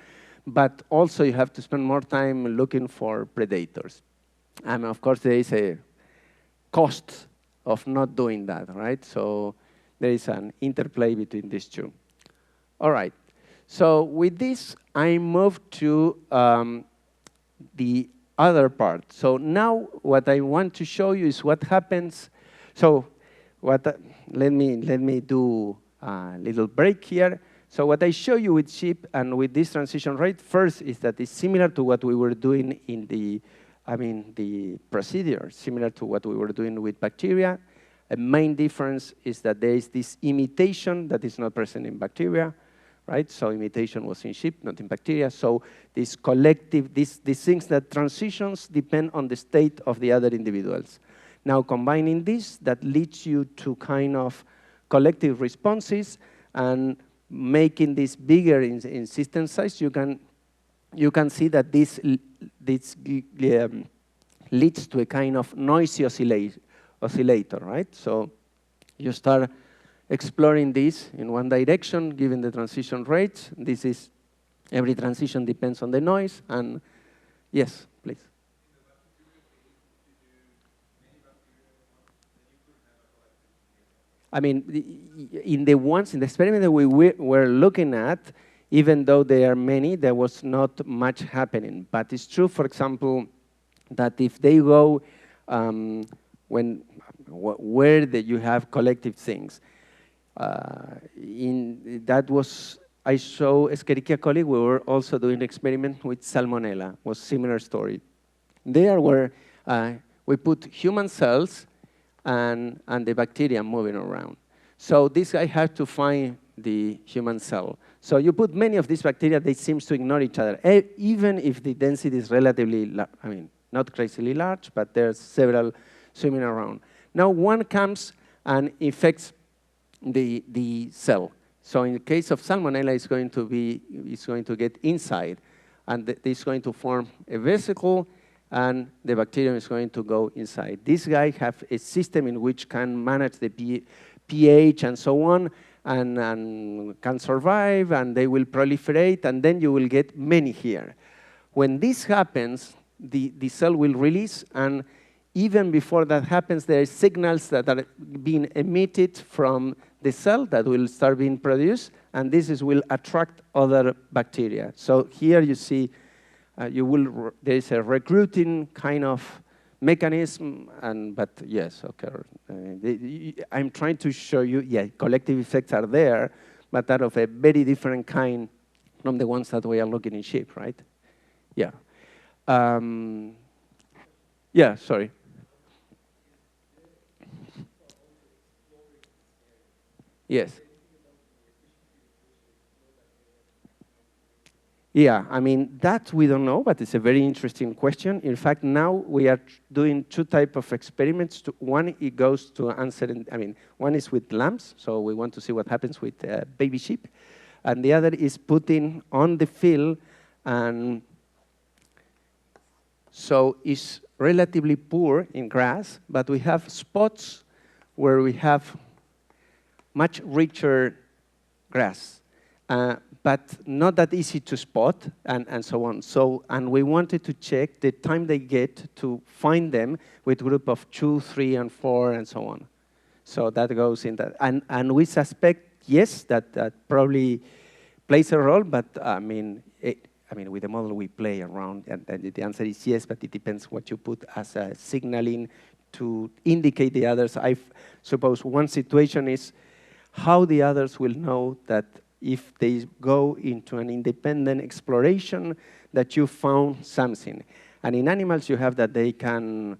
but also you have to spend more time looking for predators. And of course, there is a cost of not doing that, right? So there is an interplay between these two. All right. So with this, I move to the other part. So now what I want to show you is what happens. So what, let me do a little break here. So what I show you with sheep and with this transition rate, first is that it's similar to what we were doing in the, the procedure, similar to what we were doing with bacteria. A main difference is that there is this imitation that is not present in bacteria, right? So imitation was in sheep, not in bacteria. So this collective, these things that transitions depend on the state of the other individuals. Now combining this, that leads you to kind of collective responses, and making this bigger in system size, you can see that this leads to a kind of noisy oscillator, right? So you start exploring this in one direction, given the transition rates. This is, every transition depends on the noise, and yes, please. I mean, in the experiment that we were looking at, even though there are many, there was not much happening. But it's true, for example, that if they go where you have collective things, I show Escherichia coli. We were also doing an experiment with Salmonella. Was similar story. There were we put human cells and the bacteria moving around. So this guy had to find the human cell. So you put many of these bacteria, they seem to ignore each other, even if the density is relatively, I mean, not crazily large, but there's several swimming around. Now one comes and infects the cell. So in the case of Salmonella, it's going to get inside, and it's going to form a vesicle, and the bacterium is going to go inside. This guy have a system in which can manage the pH and so on, and can survive, and they will proliferate, and then you will get many here. When this happens, the cell will release, and even before that happens, there are signals that are being emitted from the cell that will start being produced, and will attract other bacteria. So here you see, there is a recruiting kind of mechanism, but yes, okay. I'm trying to show you, yeah, collective effects are there, but are of a very different kind from the ones that we are looking in sheep, right? Yeah. Yeah, sorry. Yes. Yeah, I mean, that we don't know, but it's a very interesting question. In fact, now we are doing two types of experiments. One, it goes to answer, one is with lambs, so we want to see what happens with baby sheep. And the other is putting on the field, and so it's relatively poor in grass, but we have spots where we have much richer grass. But not that easy to spot, and so on. And we wanted to check the time they get to find them with group of 2, 3, and 4, and so on. So that goes in that. And we suspect, yes, that probably plays a role, but with the model we play around, and the answer is yes, but it depends what you put as a signaling to indicate the others. I suppose one situation is how the others will know that if they go into an independent exploration, that you found something. And in animals, you have that they can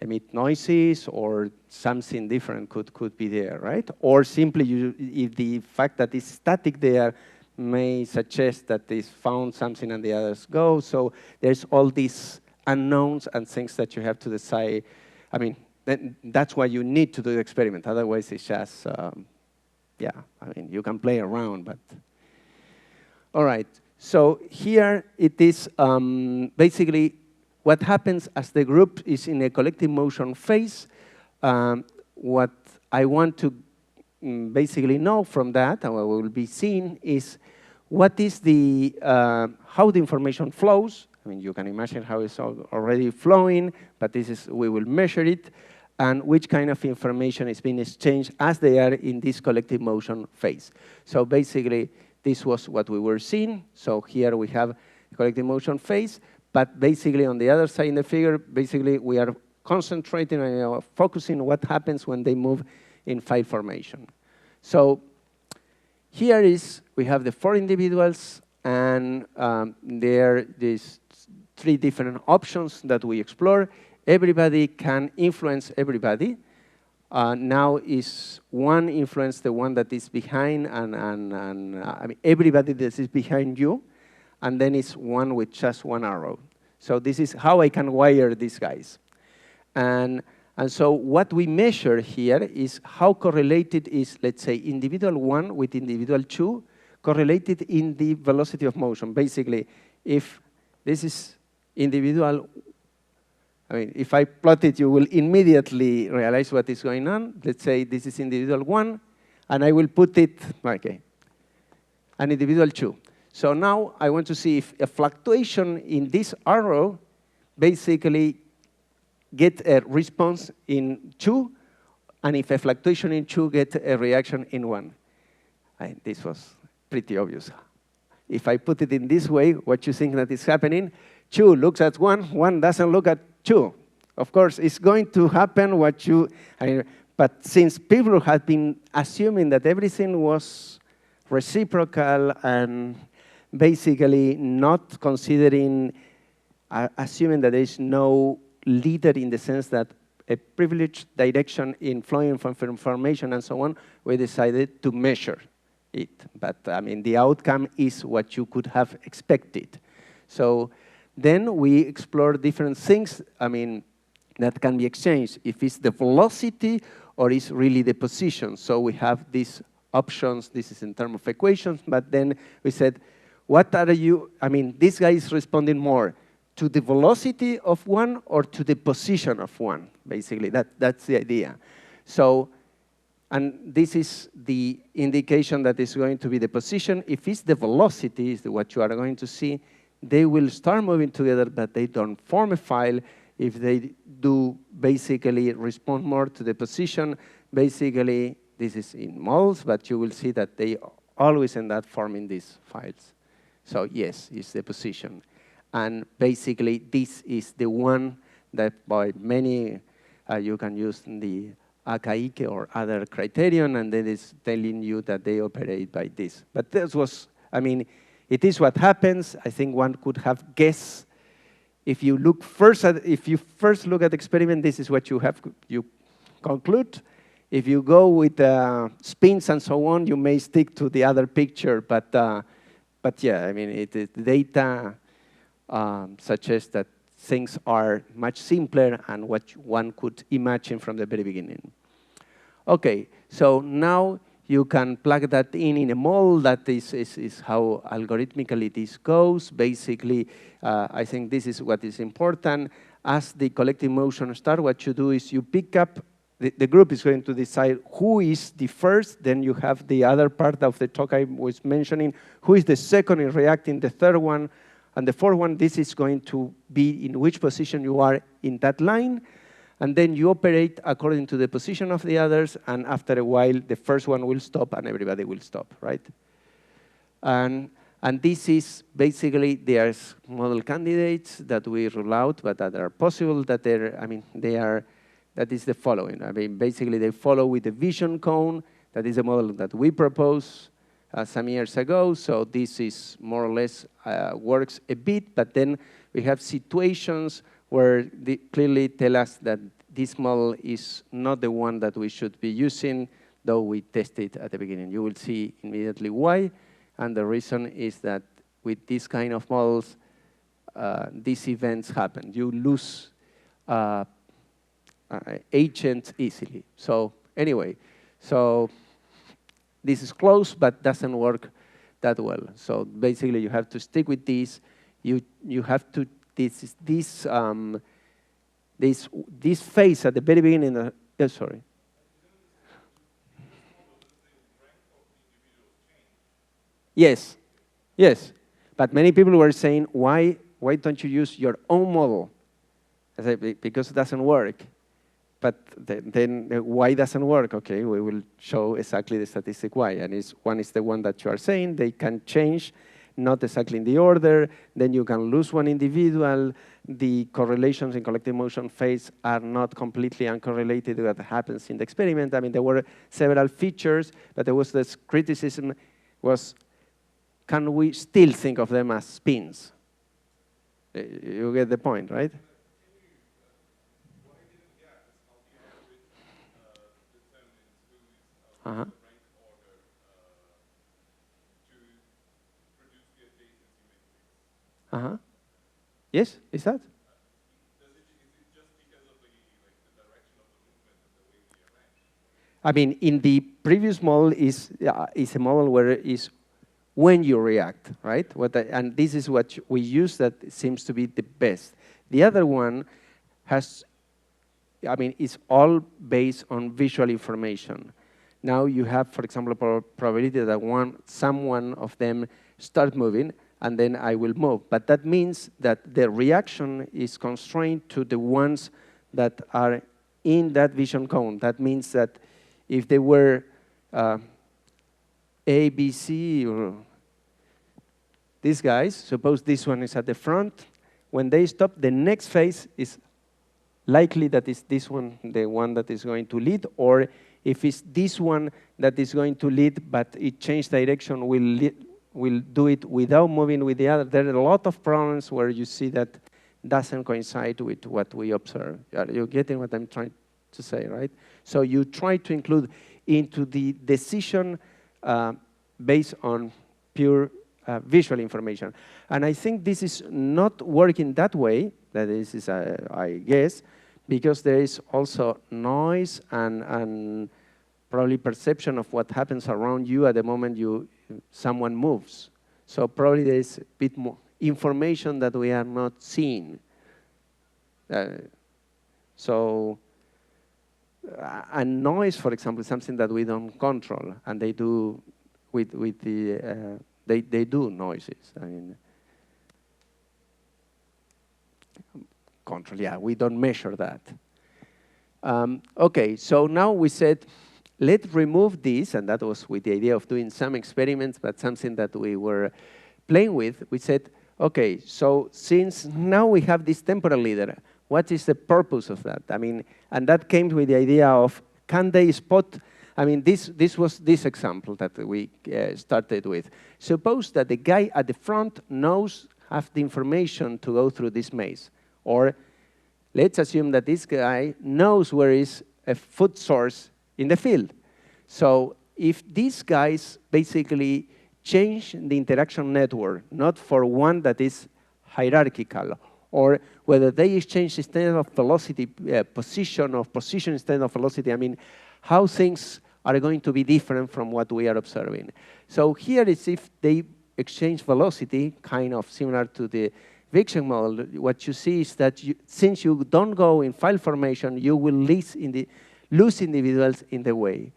emit noises, or something different could be there, right? Or simply, if the fact that it's static there may suggest that they found something and the others go. So there's all these unknowns and things that you have to decide. I mean, that's why you need to do the experiment. Otherwise, it's just... yeah, you can play around, but... All right, so here it is basically what happens as the group is in a collective motion phase. What I want to basically know from that, and what we will be seeing, is what is how the information flows. I mean, you can imagine how it's already flowing, but we will measure it, and which kind of information is being exchanged as they are in this collective motion phase. So basically, this was what we were seeing. So here we have the collective motion phase, but basically on the other side in the figure, basically we are concentrating on focusing on what happens when they move in file formation. So here we have the 4 individuals, and there are these 3 different options that we explore. Everybody can influence everybody. Now is one influence the one that is behind, and everybody that is behind you, and then it's one with just one arrow. So this is how I can wire these guys. And so what we measure here is how correlated is, let's say, individual 1 with individual 2, correlated in the velocity of motion. Basically, if this is individual, if I plot it, you will immediately realize what is going on. Let's say this is individual 1, And I will put it, okay, an individual 2. So now I want to see if a fluctuation in this arrow basically get a response in 2, and if a fluctuation in 2 get a reaction in 1. This was pretty obvious. If I put it in this way, what you think that is happening, 2 looks at 1, 1 doesn't look at 2. Of course, it's going to happen what you, but since people have been assuming that everything was reciprocal and basically not considering, assuming that there is no leader in the sense that a privileged direction in flowing from information and so on, we decided to measure it. But I mean, the outcome is what you could have expected. So then we explore different things, I mean, that can be exchanged. If it's the velocity or is really the position. So we have these options, this is in terms of equations, but then we said, what are you, I mean, this guy is responding more to the velocity of 1 or to the position of 1, basically. That's the idea. So, and this is the indication that is going to be the position. If it's the velocity, is what you are going to see, they will start moving together, but they don't form a file. If they do basically respond more to the position, basically, this is in models, but you will see that they always end up forming these files. So yes, it's the position. And basically, this is the one that by many, you can use the Akaike or other criterion, and then it's telling you that they operate by this. But this was, I mean, it is what happens. I think one could have guessed. If you look first at, if you first look at the experiment, this is what you have, you conclude. If you go with spins and so on, you may stick to the other picture. But yeah, I mean, the data suggests that things are much simpler and what one could imagine from the very beginning. Okay, so now you can plug that in a model. That is how algorithmically this goes. Basically, I think this is what is important. As the collective motion starts, what you do is you pick up, the group is going to decide who is the first, then you have the other part of the talk I was mentioning, who is the second in reacting, the third one, and the fourth one, this is going to be in which position you are in that line. And then you operate according to the position of the others, and after a while, the first one will stop and everybody will stop, right? And this is basically, there's model candidates that we rule out, but that are possible, that they're, I mean, they are, that is the following. I mean, basically, they follow with the vision cone. That is a model that we proposed some years ago. So this is more or less works a bit, but then we have situations where they clearly tell us that this model is not the one that we should be using, though we test it at the beginning. You will see immediately why, and the reason is that with this kind of models, these events happen. You lose agents easily. So anyway, so this is close, but doesn't work that well. So basically, you have to stick with this. You have to, this phase at the very beginning. Sorry. Yes, yes. But many people were saying, why don't you use your own model? I said, because it doesn't work. But then why doesn't work? Okay, we will show exactly the statistic why. And one is the one that you are saying. They can change, not exactly in the order. Then you can lose one individual. The correlations in collective motion phase are not completely uncorrelated with what happens in the experiment. I mean, there were several features, but there was this criticism was, can we still think of them as spins? You get the point, right? Uh-huh. Uh-huh. Yes, is that? I mean, in the previous model is a model where it is when you react, right? And this is what we use that seems to be the best. The other one has, I mean, it's all based on visual information. now you have, for example, a probability that someone of them start moving, and then I will move. But that means that the reaction is constrained to the ones that are in that vision cone. That means that if they were A, B, C, or these guys, suppose this one is at the front, when they stop, the next phase is likely that is this one, the one that is going to lead, or if it's this one that is going to lead, but it changed direction, will do it without moving with the other. There are a lot of problems where you see that doesn't coincide with what we observe. Are you getting what I'm trying to say, right? So you try to include into the decision based on pure visual information. And I think this is not working that way, that is, I guess, because there is also noise and probably perception of what happens around you at the moment someone moves. So probably there is a bit more information that we are not seeing. And noise, for example, is something that we don't control, and they do with the they do noises. I mean, control, yeah, we don't measure that. Okay, so now we said, let's remove this, and that was with the idea of doing some experiments, but something that we were playing with. We said, okay, so since now we have this temporal leader, what is the purpose of that? I mean, and that came with the idea of, can they spot? I mean, this was this example that we started with. Suppose that the guy at the front has the information to go through this maze. Or let's assume that this guy knows where is a food source in the field. So if these guys basically change the interaction network, not for one that is hierarchical, or whether they exchange instead of velocity position, or position instead of velocity, I mean, how things are going to be different from what we are observing. So here is if they exchange velocity, kind of similar to the Viction model, what you see is that since you don't go in file formation, you will lose individuals in the way.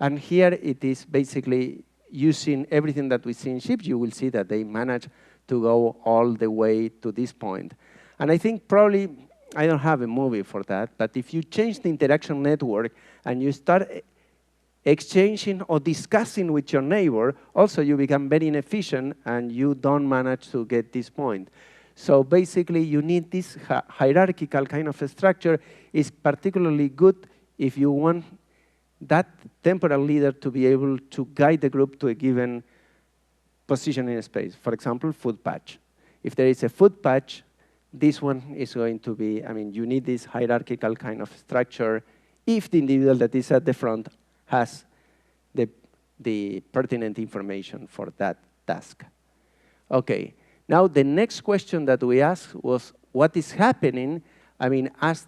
And here it is basically using everything that we see in ships. You will see that they manage to go all the way to this point. And I think probably, I don't have a movie for that, but if you change the interaction network and you start exchanging or discussing with your neighbor, also you become very inefficient and you don't manage to get this point. So basically, you need this hierarchical kind of a structure. Is particularly good if you want that temporal leader to be able to guide the group to a given position in space. For example, food patch. If there is a food patch, this one is going to be, I mean, you need this hierarchical kind of structure if the individual that is at the front has the pertinent information for that task. Okay. Now, the next question that we asked was, what is happening? I mean, as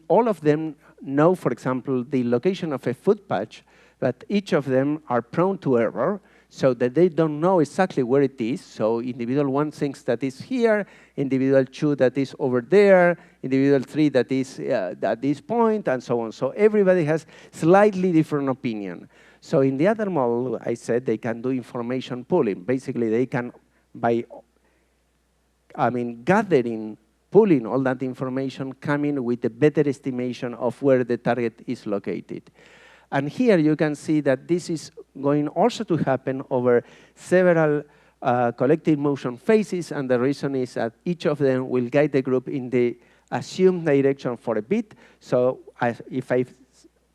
all of them know, for example, the location of a food patch, but each of them are prone to error, so that they don't know exactly where it is. So individual 1 thinks that is here, individual 2 that is over there, individual 3 that is at this point, and so on. So everybody has slightly different opinion. So in the other model, I said they can do information pooling. Basically, they can, gathering, pooling all that information, come in with a better estimation of where the target is located. And here you can see that this is going also to happen over several collective motion phases, and the reason is that each of them will guide the group in the assumed direction for a bit. So if I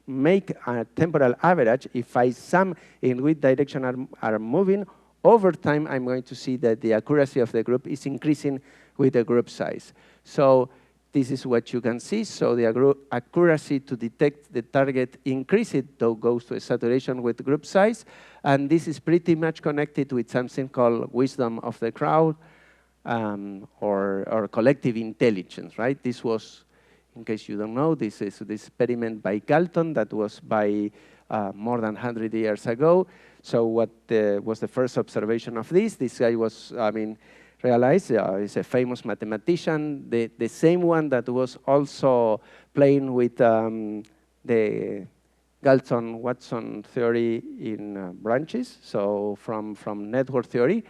make a temporal average, if I sum in which direction are moving, over time I'm going to see that the accuracy of the group is increasing with the group size. So this is what you can see. So the accuracy to detect the target increases, though goes to a saturation with group size. And this is pretty much connected with something called wisdom of the crowd or collective intelligence, right? This was, in case you don't know, this is this experiment by Galton that was by more than 100 years ago. So what was the first observation of this? This guy was, realized, he's a famous mathematician, the same one that was also playing with the Galton-Watson theory in branches, so from network theory.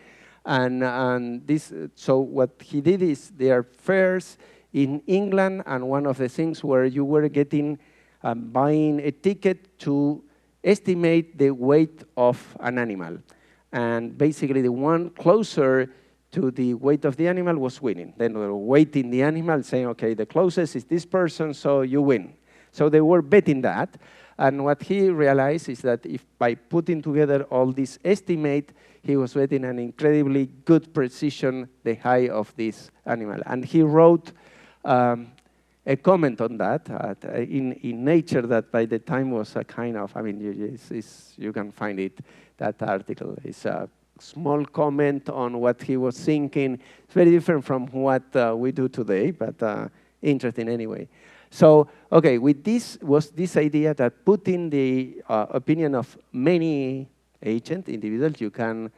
And this, so what he did is there are fairs in England, and one of the things where you were getting, buying a ticket to estimate the weight of an animal. And basically the one closer to the weight of the animal was winning. Then they were weighting the animal, saying, okay, the closest is this person, so you win. So they were betting that. And what he realized is that if by putting together all this estimate, he was getting an incredibly good precision, the height of this animal. And he wrote a comment on that in Nature that by the time was a kind of, I mean, you can find it, that article. It's a small comment on what he was thinking. It's very different from what we do today, but interesting anyway. So, okay, with this was this idea that putting the opinion of many agent individuals, you can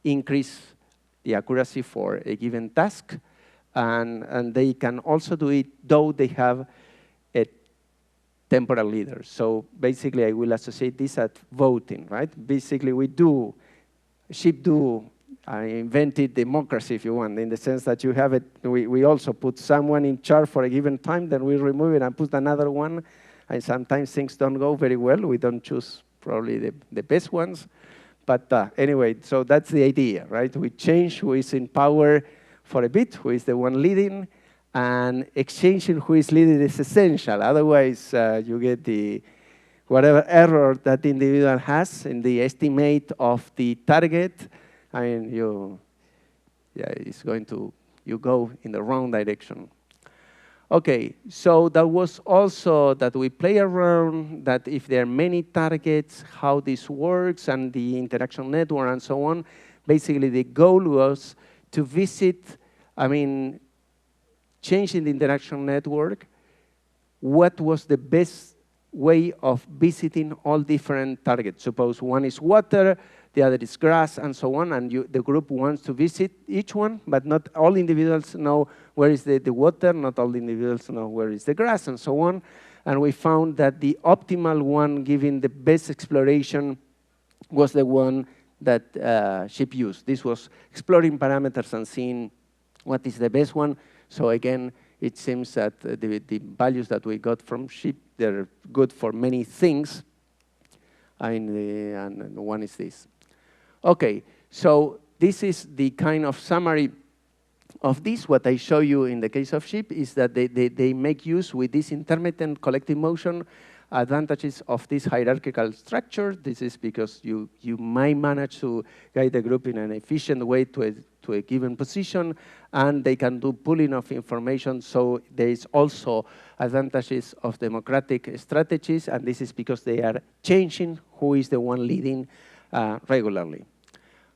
increase the accuracy for a given task, and they can also do it though they have a temporal leader. So basically, I will associate this at voting, right? Basically, sheep do, I invented democracy, if you want, in the sense that you have it, we also put someone in charge for a given time, then we remove it and put another one, and sometimes things don't go very well. We don't choose probably the best ones. But anyway, so that's the idea, right? We change who is in power for a bit, who is the one leading, and exchanging who is leading is essential. Otherwise, you get the whatever error that the individual has in the estimate of the target. I mean, you go in the wrong direction. Okay, so that was also that we play around, that if there are many targets, how this works, and the interaction network and so on. Basically, the goal was to visit, I mean, changing the interaction network, what was the best way of visiting all different targets. Suppose one is water, the other is grass, and so on, and the group wants to visit each one, but not all individuals know where is the water, not all individuals know where is the grass, and so on. And we found that the optimal one, giving the best exploration, was the one that sheep used. This was exploring parameters and seeing what is the best one. So again, it seems that the values that we got from sheep, they're good for many things. And one is this. Okay, so this is the kind of summary of this. What I show you in the case of sheep is that they make use with this intermittent collective motion advantages of this hierarchical structure. This is because you might manage to guide the group in an efficient way to a given position, and they can do pooling of information. So there is also advantages of democratic strategies, and this is because they are changing who is the one leading regularly.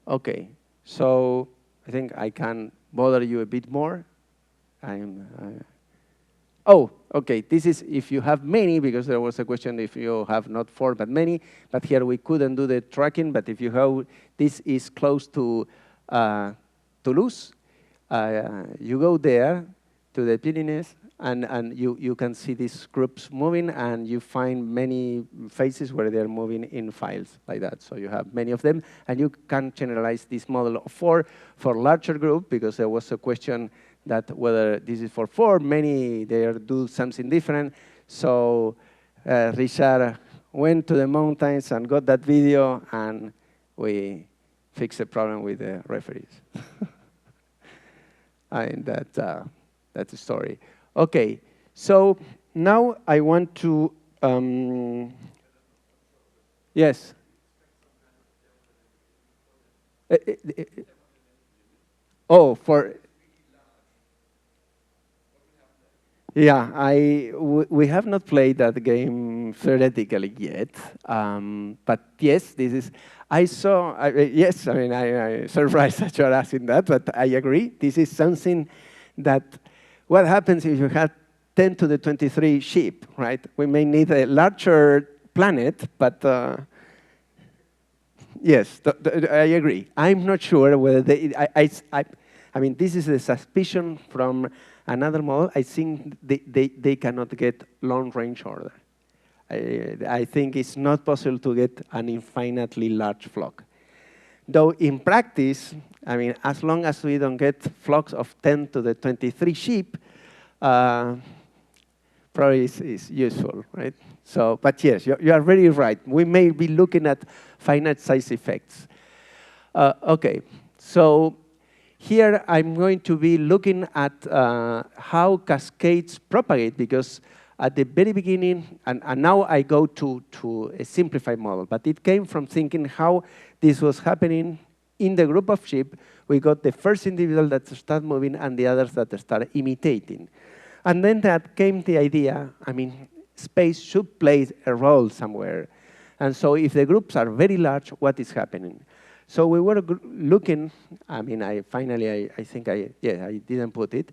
Okay, so I think I can bother you a bit more. Oh, okay, this is if you have many, because there was a question if you have not 4 but many, but here we couldn't do the tracking, but if you have, this is close to Toulouse, you go there to the Pyrenees, and you can see these groups moving, and you find many phases where they're moving in files like that. So you have many of them, and you can generalize this model of 4 for larger group, because there was a question that whether this is for 4, many, they do something different. So Richard went to the mountains and got that video, and we fixed the problem with the referees. And that's the story. Okay, so now I want to, yes. Oh, yeah, we have not played that game theoretically yet, but yes, this is, yes, I mean, I surprised that you're asking that, but I agree. This is something that, what happens if you have 10 to the 23 sheep, right? We may need a larger planet, but yes, I agree. I'm not sure whether I mean, this is a suspicion from another model. I think they cannot get long-range order. I think it's not possible to get an infinitely large flock. Though in practice, I mean, as long as we don't get flocks of 10 to the 23 sheep, probably is useful, right? So, but yes, you are very right. We may be looking at finite size effects. Okay, so here I'm going to be looking at how cascades propagate, because at the very beginning, and now I go to a simplified model, but it came from thinking how this was happening in the group of sheep. We got the first individual that started moving and the others that started imitating. And then that came the idea, I mean, space should play a role somewhere. And so if the groups are very large, what is happening? So we were looking, I mean, I think I didn't put it.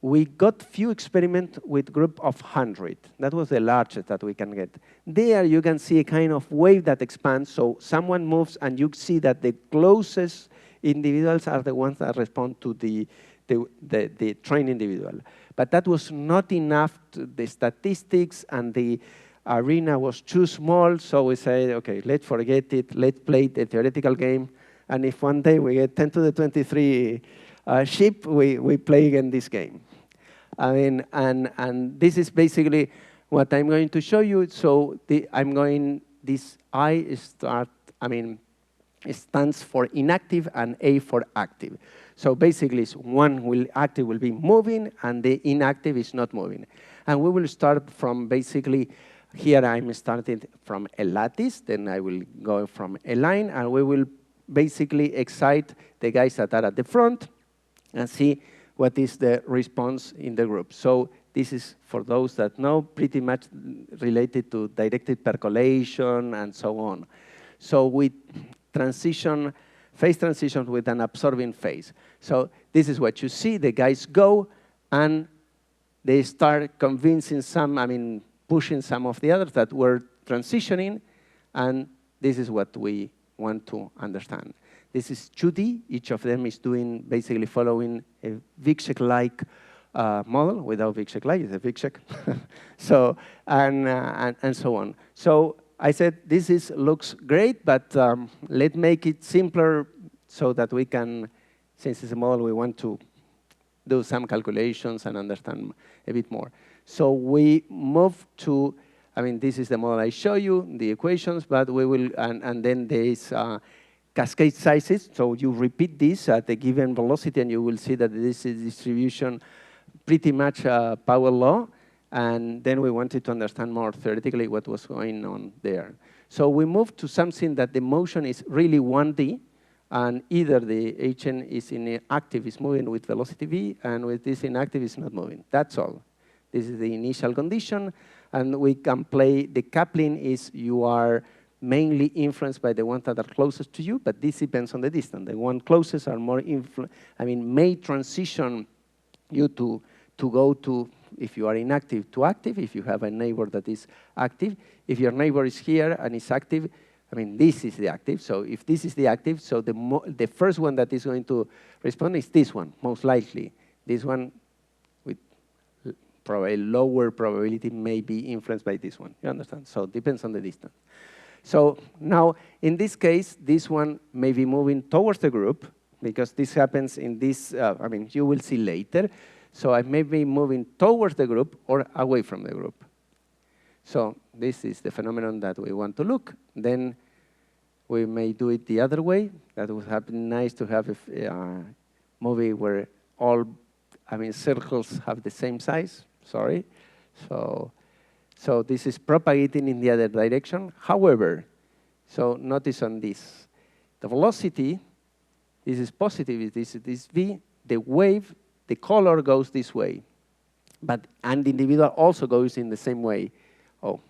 We got few experiments with group of 100. That was the largest that we can get. There you can see a kind of wave that expands, so someone moves and you see that the closest individuals are the ones that respond to the trained individual. But that was not enough, the statistics and the arena was too small, so we said, okay, let's forget it, let's play the theoretical game, and if one day we get 10 to the 23 sheep, we play again this game. I mean, and this is basically what I'm going to show you. So this I stands for inactive and A for active. So basically, active will be moving and the inactive is not moving. And we will start from basically, here I'm starting from a lattice, then I will go from a line, and we will basically excite the guys that are at the front and see what is the response in the group. So this is, for those that know, pretty much related to directed percolation and so on. So we transition, phase transitions with an absorbing phase. So this is what you see. The guys go, and they start convincing some, pushing some of the others that were transitioning, and this is what we want to understand. This is 2D. Each of them is doing, basically following a Vic-like model. Without Vic-like, it's a Vic. So, and so on. So I said, looks great, but let's make it simpler so that we can, since it's a model, we want to do some calculations and understand a bit more. So we move to, this is the model I show you, the equations, but we will, and then there is cascade sizes. So you repeat this at a given velocity, and you will see that this is distribution pretty much power law. And then we wanted to understand more theoretically what was going on there. So we moved to something that the motion is really 1D, and either the HN is in active, is moving with velocity v, and with this inactive is not moving. That's all. This is the initial condition, and we can play, the coupling is you are mainly influenced by the ones that are closest to you, but this depends on the distance. The one closest are more may transition you to go to, if you are inactive, to active, if you have a neighbor that is active. If your neighbor is here and is active, this is the active. So if this is the active, so the first one that is going to respond is this one, most likely. This one with a lower probability may be influenced by this one. You understand? So it depends on the distance. So now, in this case, this one may be moving towards the group, because this happens in this, you will see later. So I may be moving towards the group or away from the group. So this is the phenomenon that we want to look. Then we may do it the other way. That would have been nice to have a movie where all, circles have the same size. Sorry. So this is propagating in the other direction. However, so notice on this, the velocity, this is positive, this is v, the wave, the color goes this way, and the individual also goes in the same way. Oh,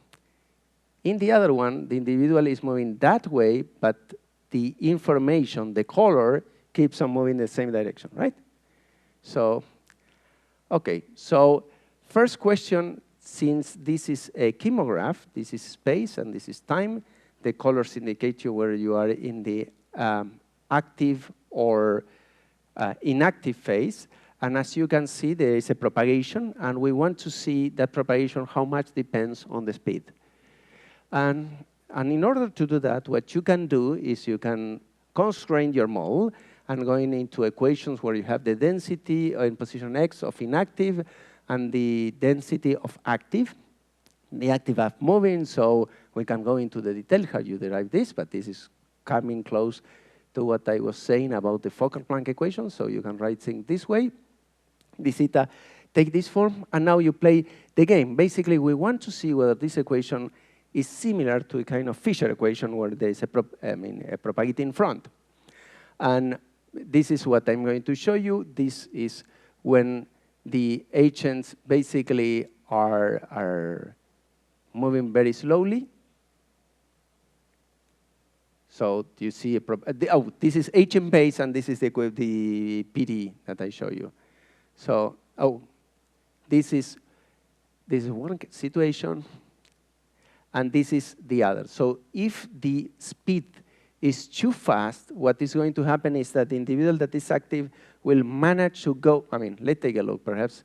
in the other one, the individual is moving that way, but the information, the color, keeps on moving in the same direction, right? So, okay, so first question, since this is a chemograph, this is space and this is time, the colors indicate you where you are in the active or inactive phase. And as you can see, there is a propagation, and we want to see that propagation, how much depends on the speed. And in order to do that, what you can do is you can constrain your model and going into equations where you have the density in position X of inactive and the density of active. The active are moving, so we can go into the detail how you derive this, but this is coming close to what I was saying about the Fokker-Planck equation, so you can write things this way. This theta take this form, and now you play the game. Basically, we want to see whether this equation is similar to a kind of Fisher equation where there is a propagating front. And this is what I'm going to show you. This is when the agents basically are moving very slowly. So you see, this is agent base, and this is the PD that I show you. So, this is one situation, and this is the other. So if the speed is too fast, what is going to happen is that the individual that is active will manage to go, let's take a look, perhaps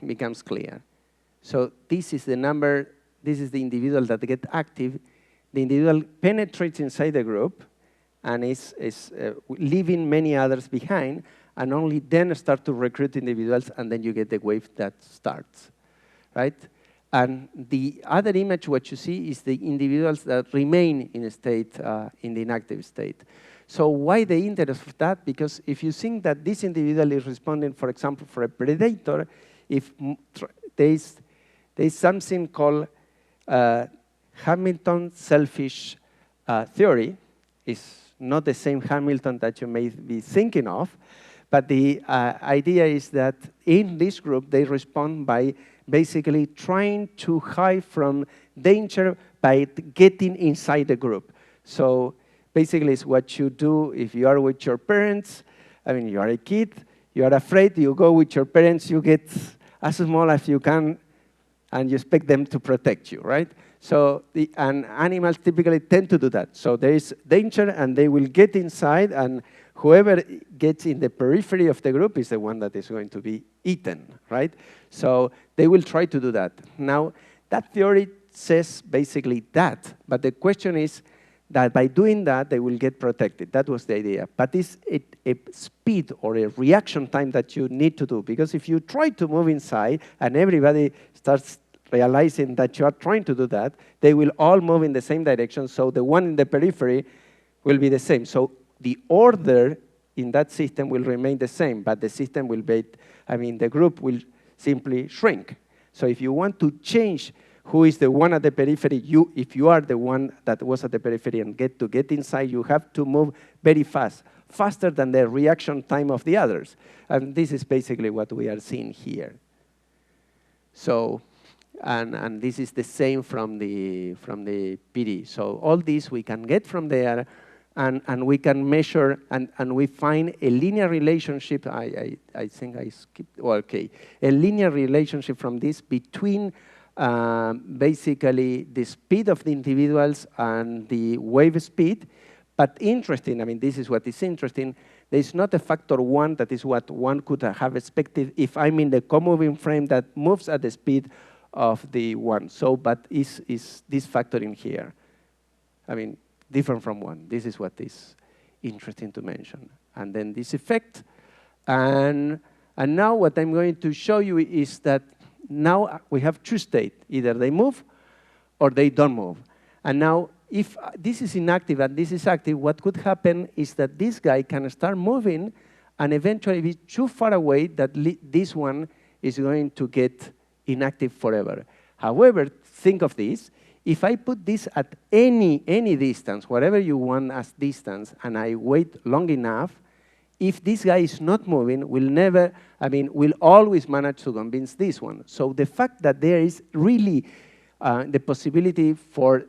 it becomes clear. So this is the number, this is the individual that gets active. The individual penetrates inside the group and is leaving many others behind, and only then start to recruit individuals, and then you get the wave that starts, right? And the other image, what you see, is the individuals that remain in a state, in the inactive state. So why the interest of that? Because if you think that this individual is responding, for example, for a predator, if there's something called Hamilton selfish theory. Is not the same Hamilton that you may be thinking of, but the idea is that in this group, they respond by basically trying to hide from danger by getting inside the group. So basically, it's what you do if you are with your parents. You are a kid, you are afraid, you go with your parents, you get as small as you can, and you expect them to protect you, right? So and animals typically tend to do that. So there is danger, and they will get inside, and whoever gets in the periphery of the group is the one that is going to be eaten, right? So they will try to do that. Now, that theory says basically that, but the question is that by doing that, they will get protected. That was the idea. But it's a speed or a reaction time that you need to do, because if you try to move inside and everybody starts realizing that you are trying to do that, they will all move in the same direction, so the one in the periphery will be the same. So the order in that system will remain the same, but the system will be, the group will simply shrink. So if you want to change who is the one at the periphery, if you are the one that was at the periphery and get inside, you have to move very fast, faster than the reaction time of the others. And this is basically what we are seeing here. So, and this is the same from the PD. So all this we can get from there, and we can measure, and we find a linear relationship. I think I skipped, okay. A linear relationship from this between basically the speed of the individuals and the wave speed. But interesting, this is what is interesting. There is not a factor 1 that is what one could have expected if I'm in the co-moving frame that moves at the speed of the 1. So, but is this factor in here? Different from 1. This is what is interesting to mention. And then this effect. And now what I'm going to show you is that now we have two states. Either they move or they don't move. And now if this is inactive and this is active, what could happen is that this guy can start moving and eventually be too far away that this one is going to get inactive forever. However, think of this. If I put this at any distance, whatever you want as distance, and I wait long enough, if this guy is not moving, we'll always manage to convince this one. So the fact that there is really the possibility for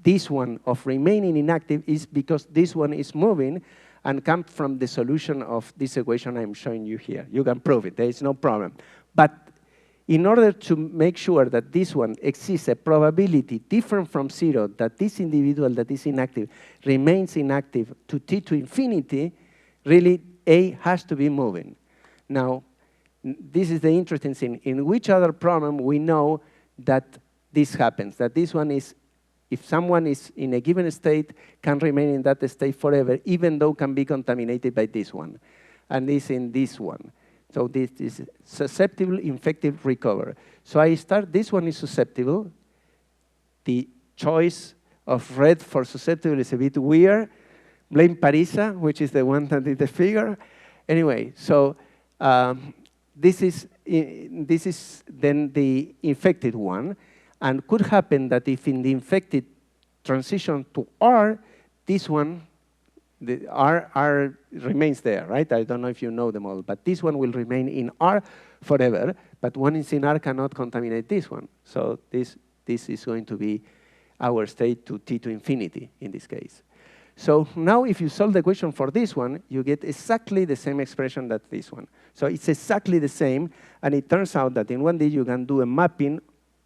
this one of remaining inactive is because this one is moving and comes from the solution of this equation I'm showing you here. You can prove it. There is no problem. But in order to make sure that this one exists a probability different from 0, that this individual that is inactive remains inactive to t to infinity, really A has to be moving. Now, this is the interesting thing. In which other problem we know that this happens, that this one is if someone is in a given state, can remain in that state forever, even though can be contaminated by this one, and is in this one. So this is susceptible, infective, recover. So I start, this one is susceptible. The choice of red for susceptible is a bit weird. Blame Parisa, which is the one that did the figure. Anyway, so this is then the infected one. And could happen that if in the infected transition to R, this one, the R remains there, right? I don't know if you know the model, but this one will remain in R forever, but one is in R cannot contaminate this one. So this is going to be our state to T to infinity in this case. So now if you solve the equation for this one, you get exactly the same expression that this one. So it's exactly the same, and it turns out that in 1D you can do a mapping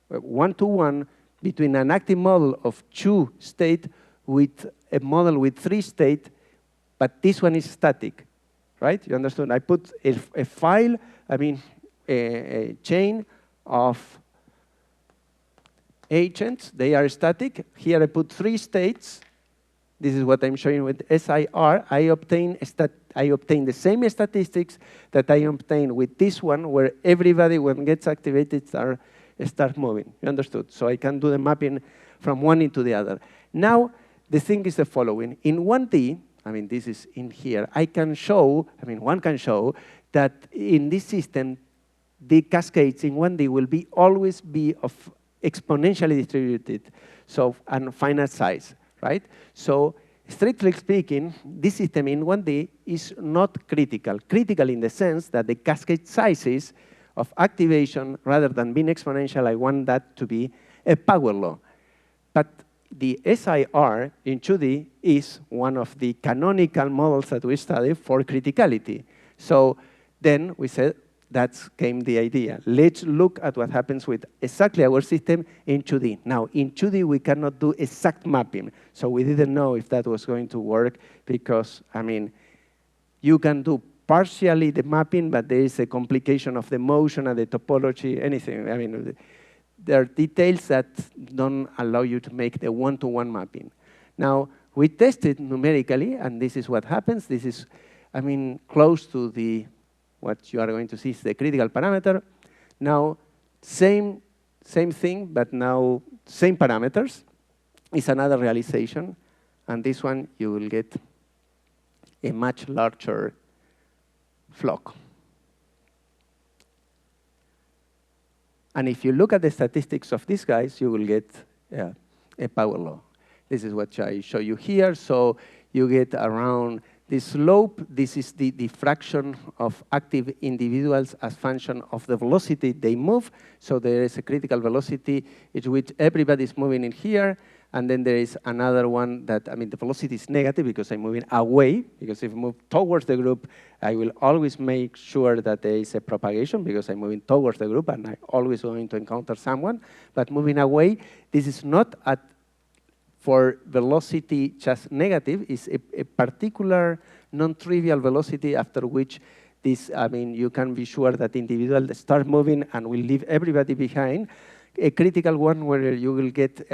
one-to-one between an active model of 2 state with a model with 3 state, but this one is static, right? You understood? I put a file, I mean, a chain of agents. They are static. Here I put 3 states. This is what I'm showing with SIR. I obtain the same statistics that I obtain with this one, where everybody, when it gets activated, start moving. You understood? So I can do the mapping from one into the other. Now, the thing is the following. In 1D, I mean, this is in here, I can show, I mean, one can show that in this system, the cascades in 1D will always be of exponentially distributed, so, and finite size, right? So, strictly speaking, this system in 1D is not critical. Critical in the sense that the cascade sizes of activation, rather than being exponential, I want that to be a power law. But the SIR in 2D is one of the canonical models that we study for criticality. So then we said, that came the idea. Let's look at what happens with exactly our system in 2D. Now, in 2D, we cannot do exact mapping. So we didn't know if that was going to work because, I mean, you can do partially the mapping, but there is a complication of the motion and the topology, anything. I mean, there are details that don't allow you to make the one-to-one mapping. Now, we tested numerically, and this is what happens. This is, I mean, close to the, what you are going to see is the critical parameter. Now, same thing, but now same parameters. It's another realization, and this one you will get a much larger flock. And if you look at the statistics of these guys, you will get a power law. This is what I show you here. So you get around the slope. This is the fraction of active individuals as function of the velocity they move. So there is a critical velocity at which everybody is moving in here. And then there is another one that, I mean, the velocity is negative because I'm moving away. Because if I move towards the group, I will always make sure that there is a propagation because I'm moving towards the group and I'm always going to encounter someone. But moving away, this is not for velocity just negative. It's a particular non-trivial velocity after which this, I mean, you can be sure that individuals start moving and will leave everybody behind. A critical one where you will get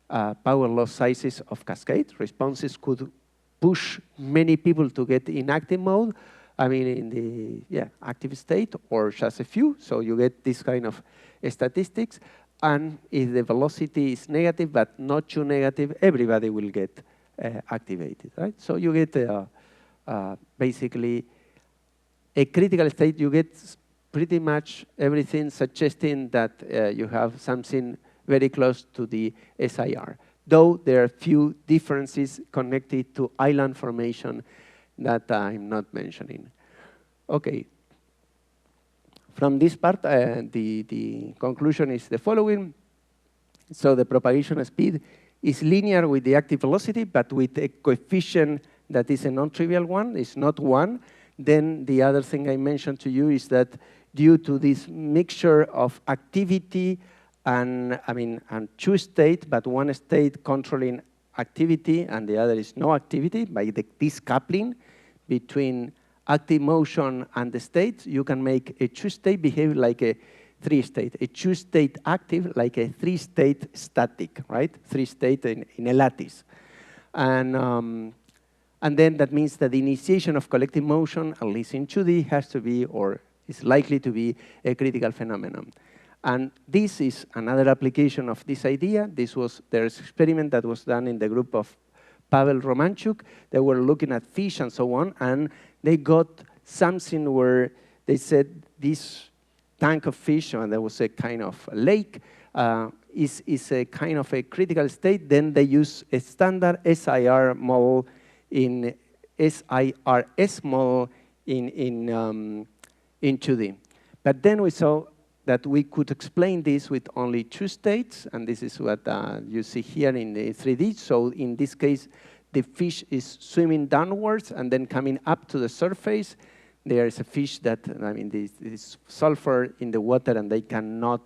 power law sizes of cascade. Responses could push many people to get in active mode, I mean, in the active state, or just a few. So you get this kind of statistics. And if the velocity is negative, but not too negative, everybody will get activated, right? So you get basically a critical state. You get pretty much everything suggesting that you have something very close to the SIR, though there are few differences connected to island formation that I'm not mentioning. Okay. From this part, the conclusion is the following. So the propagation speed is linear with the active velocity, but with a coefficient that is a non-trivial one. It's not 1. Then the other thing I mentioned to you is that due to this mixture of activity and, I mean, and 2 states, but one state controlling activity and the other is no activity, by this coupling between active motion and the state, you can make a 2 state behave like a three-state, a two-state active, like a three-state static, right? Three-state in a lattice. And then that means that the initiation of collective motion, at least in 2D, has to be, or is likely to be, a critical phenomenon. And this is another application of this idea. There's experiment that was done in the group of Pavel Romanchuk. They were looking at fish and so on, and they got something where they said this tank of fish, and there was a kind of lake, is a kind of a critical state. Then they use a standard SIR model in SIRS model in 2D. But then we saw that we could explain this with only two states, and this is what you see here in the 3D. So in this case, the fish is swimming downwards and then coming up to the surface. There is a fish that, I mean, this sulfur in the water, and they cannot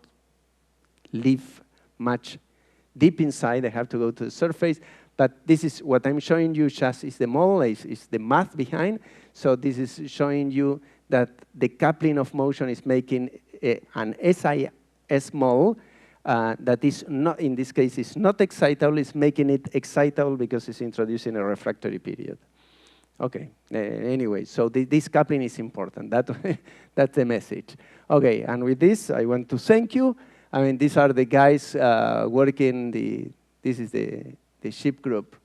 live much deep inside. They have to go to the surface. But this is what I'm showing you just is the model, is the math behind. So this is showing you that the coupling of motion is making an SIS model that is not, in this case, is not excitable. It's making it excitable because it's introducing a refractory period. Okay, anyway, so this coupling is important. That's the message. Okay, and with this, I want to thank you. I mean, these are the guys working, this is the SHIP group.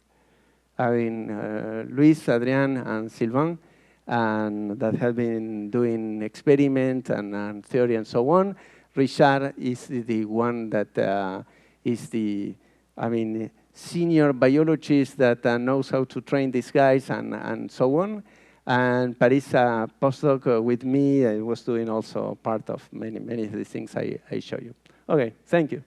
I mean, Luis, Adrian, and Sylvain, and that have been doing experiment and theory and so on. Richard is the one that is the, I mean, senior biologist that knows how to train these guys and so on. And Paris, postdoc with me, I was doing also part of many of the things I show you. Okay, thank you.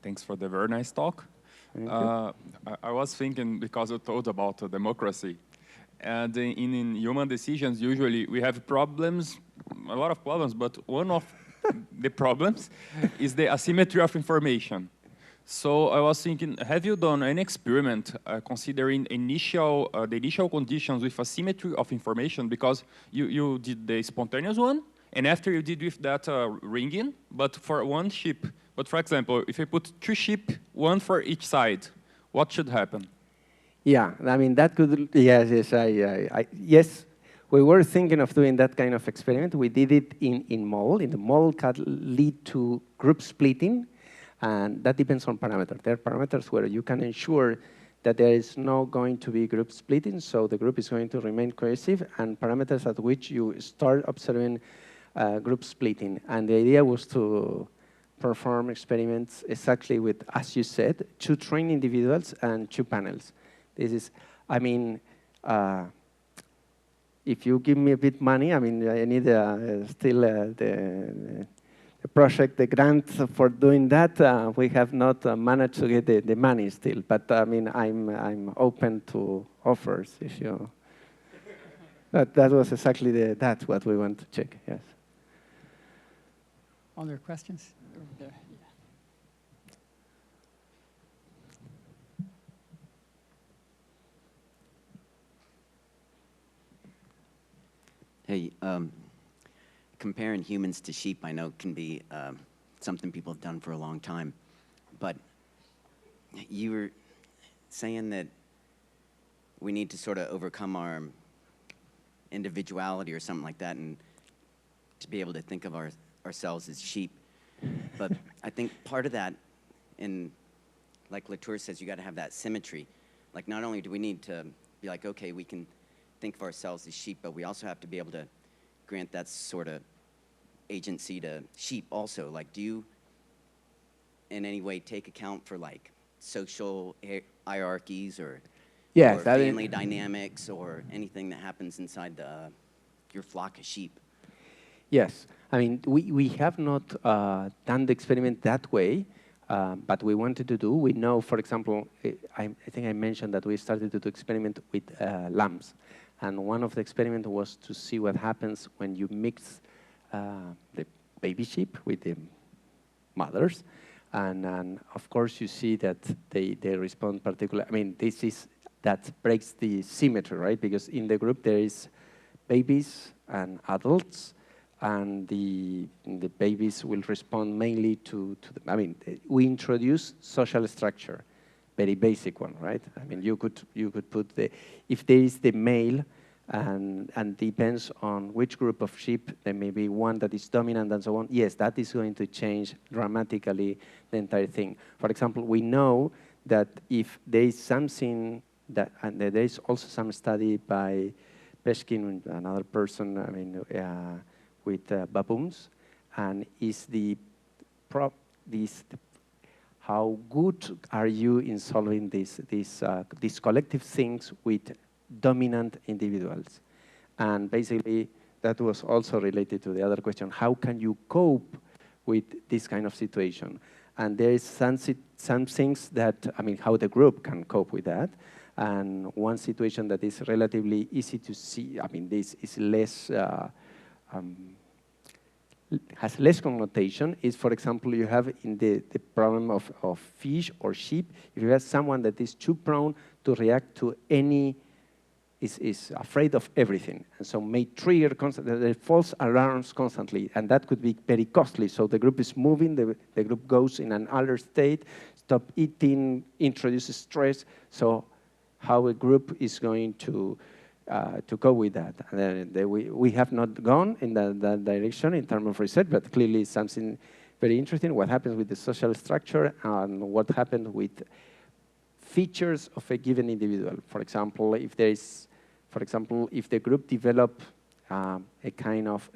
Thanks for the very nice talk. I was thinking, because you told about democracy, and in human decisions, usually we have problems, a lot of problems, but one of the problems is the asymmetry of information. So I was thinking, have you done an experiment considering the initial conditions with asymmetry of information? Because you did the spontaneous one, and after you did with that ringing, but for one ship. But for example, if I put two sheep, one for each side, what should happen?
Yeah, I mean, that could, yes, yes, we were thinking of doing that kind of experiment. We did it in model. In the model can lead to group splitting, and that depends on parameters. There are parameters where you can ensure that there is not going to be group splitting, so the group is going to remain cohesive, and parameters at which you start observing group splitting. And the idea was to perform experiments exactly with, as you said, two trained individuals and two panels. This is, I mean, if you give me a bit money, I mean, I need still the project, the grant for doing that. We have not managed to get the money still, but I mean, I'm open to offers if you. That was exactly that's what we want to check. Yes.
Other questions? There.
Hey, comparing humans to sheep, I know can be something people have done for a long time, but you were saying that we need to sort of overcome our individuality or something like that, and to be able to think of ourselves as sheep. But I think part of that, like Latour says, you got to have that symmetry. Like, not only do we need to be like, okay, we can think of ourselves as sheep, but we also have to be able to grant that sort of agency to sheep also. Like, do you in any way take account for like social hierarchies or family dynamics or anything that happens inside your flock of sheep?
Yes, I mean, we have not done the experiment that way, but we wanted to do. We know, for example, I think I mentioned that we started to do experiment with lambs. And one of the experiments was to see what happens when you mix the baby sheep with the mothers. And of course, you see that they respond particularly. I mean, that breaks the symmetry, right? Because in the group, there is babies and adults, and the babies will respond mainly to the, I mean, we introduce social structure, very basic one, right? I mean, you could put if there is the male, and depends on which group of sheep, there may be one that is dominant and so on. Yes, that is going to change dramatically the entire thing. For example, we know that if there is something that, and there is also some study by Peshkin and another person, I mean, with baboons, and is how good are you in solving these collective things with dominant individuals? And basically, that was also related to the other question, how can you cope with this kind of situation? And there is some things that, I mean, how the group can cope with that. And one situation that is relatively easy to see, I mean, this is less, has less connotation, is, for example, you have in the problem of fish or sheep, if you have someone that is too prone to react to any, is afraid of everything, and so may trigger the false alarms constantly, and that could be very costly. So the group is moving, the group goes in an alert state, stop eating, introduces stress. So how a group is going to go with that? And we have not gone in that direction in terms of research, but clearly something very interesting, what happens with the social structure and what happened with features of a given individual. For example, if the group develop a kind of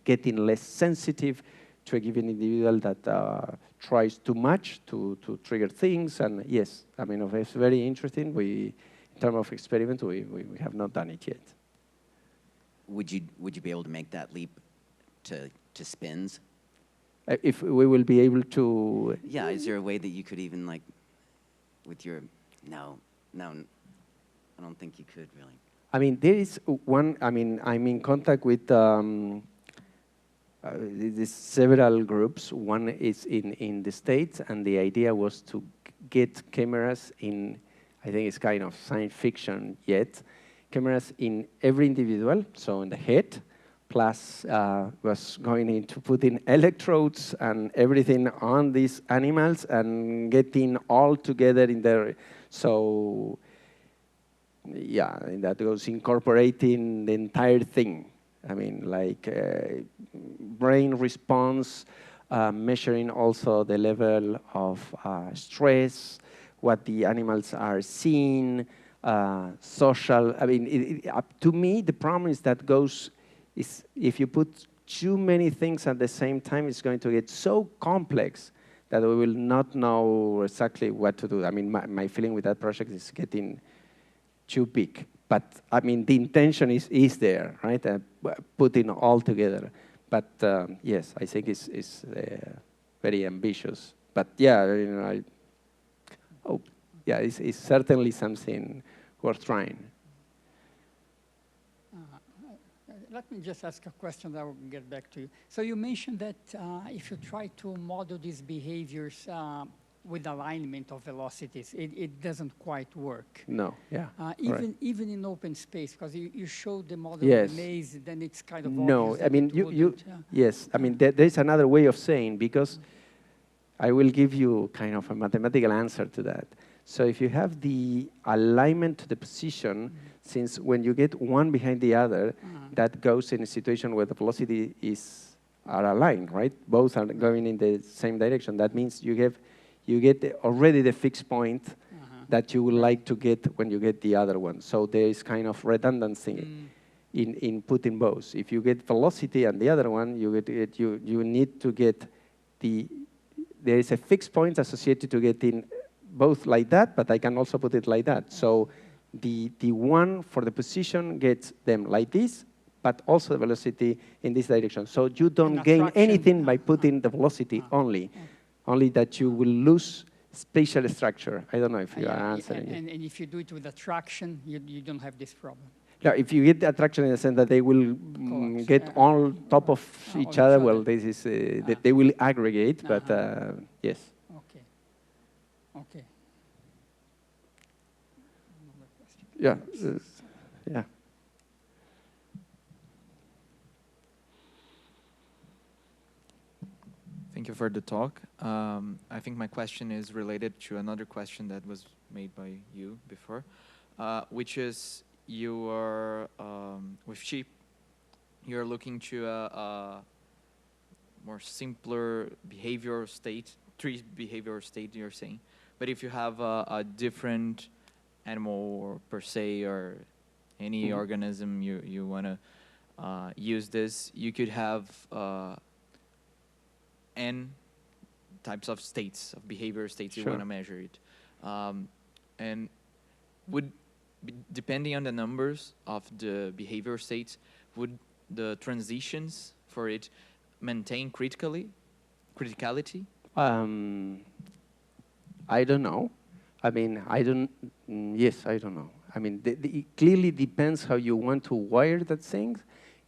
getting less sensitive to a given individual that tries too much to trigger things, and yes, I mean, it's very interesting. In terms of experiment, we have not done it yet.
Would you be able to make that leap to spins?
If we will be able to...
Yeah, is there a way that you could even, like, with your... No, I don't think you could, really.
I mean, there is one, I mean, I'm in contact with several groups. One is in the States, and the idea was to get cameras in, I think it's kind of science fiction yet, cameras in every individual, so in the head, plus was going in to put in electrodes and everything on these animals and getting all together in there. So yeah, that goes incorporating the entire thing. I mean, like brain response, measuring also the level of stress, what the animals are seeing, social. I mean, to me, the problem is that is if you put too many things at the same time, it's going to get so complex that we will not know exactly what to do. I mean, my feeling with that project is getting too big. But, I mean, the intention is there, right? Putting all together. But, yes, I think it's very ambitious. But, yeah, you know, it's certainly something worth trying.
Let me just ask a question that I will get back to you. So you mentioned that if you try to model these behaviors with alignment of velocities, it doesn't quite work.
No, yeah.
Even in open space, because you showed the model
yes.
of the maze, then it's kind of
no.
obvious.
I mean, yes. I mean, there's another way of saying, because I will give you kind of a mathematical answer to that. So if you have the alignment to the position, since when you get one behind the other, that goes in a situation where the velocity are aligned, right? Both are going in the same direction. That means you get already the fixed point that you would like to get when you get the other one. So there is kind of redundancy in putting both. If you get velocity and the other one, you need to get there is a fixed point associated to getting both like that, but I can also put it like that. So the one for the position gets them like this, but also the velocity in this direction. So you don't gain anything by putting the velocity only that you will lose spatial structure. I don't know if you are answering it.
And if you do it with attraction, you don't have this problem.
Yeah, if you get the attraction in the sense that they will
Collapse,
get
yeah.
on top of
Of
each other, well,
other.
this is that they will aggregate, but yes.
Okay. Okay. Another question.
Yeah, yeah.
Thank you for the talk. I think my question is related to another question that was made by you before, which is you are, with sheep, you're looking to a more simpler behavioral state, tree behavioral state you're saying. But if you have a different animal or per se or any organism you want to use this, you could have n types of states, of behavior states you
Sure.
want to measure it. And would, depending on the numbers of the behavior states, would the transitions for it maintain criticality?
I don't know. I mean, I don't, yes, I don't know. I mean, it clearly depends how you want to wire that thing.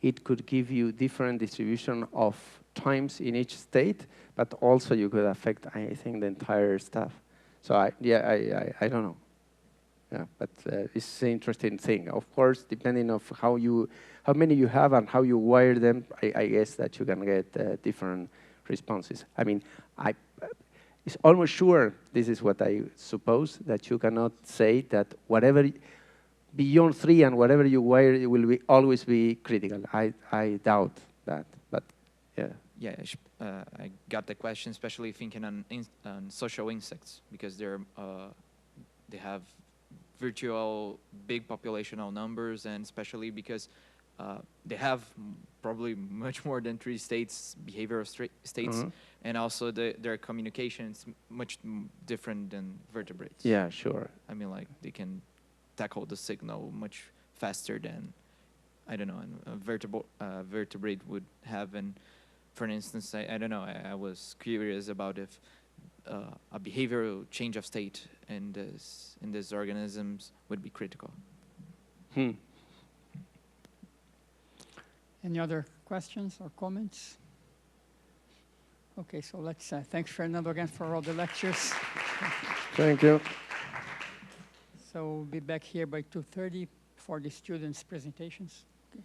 It could give you different distribution of times in each state, but also you could affect, I think, the entire stuff. So I don't know. Yeah, but it's an interesting thing. Of course, depending on how many you have and how you wire them, I guess that you can get different responses. I mean, it's almost sure, this is what I suppose, that you cannot say that whatever, beyond 3 and whatever you wire, it will always be critical. I doubt that, but yeah.
Yeah, I got the question, especially thinking on social insects, because they have virtual big populational numbers, and especially because they have probably much more than 3 states, behavioral states, and also their communication is much different than vertebrates.
Yeah, sure.
I mean, like, they can tackle the signal much faster than, I don't know, a vertebrate would have. And for instance, I don't know, I was curious about if a behavioral change of state in these organisms would be critical.
Any other questions or comments? Okay, so let's thanks Fernando again for all the lectures.
Thank you.
So we'll be back here by 2:30 for the students' presentations. Okay.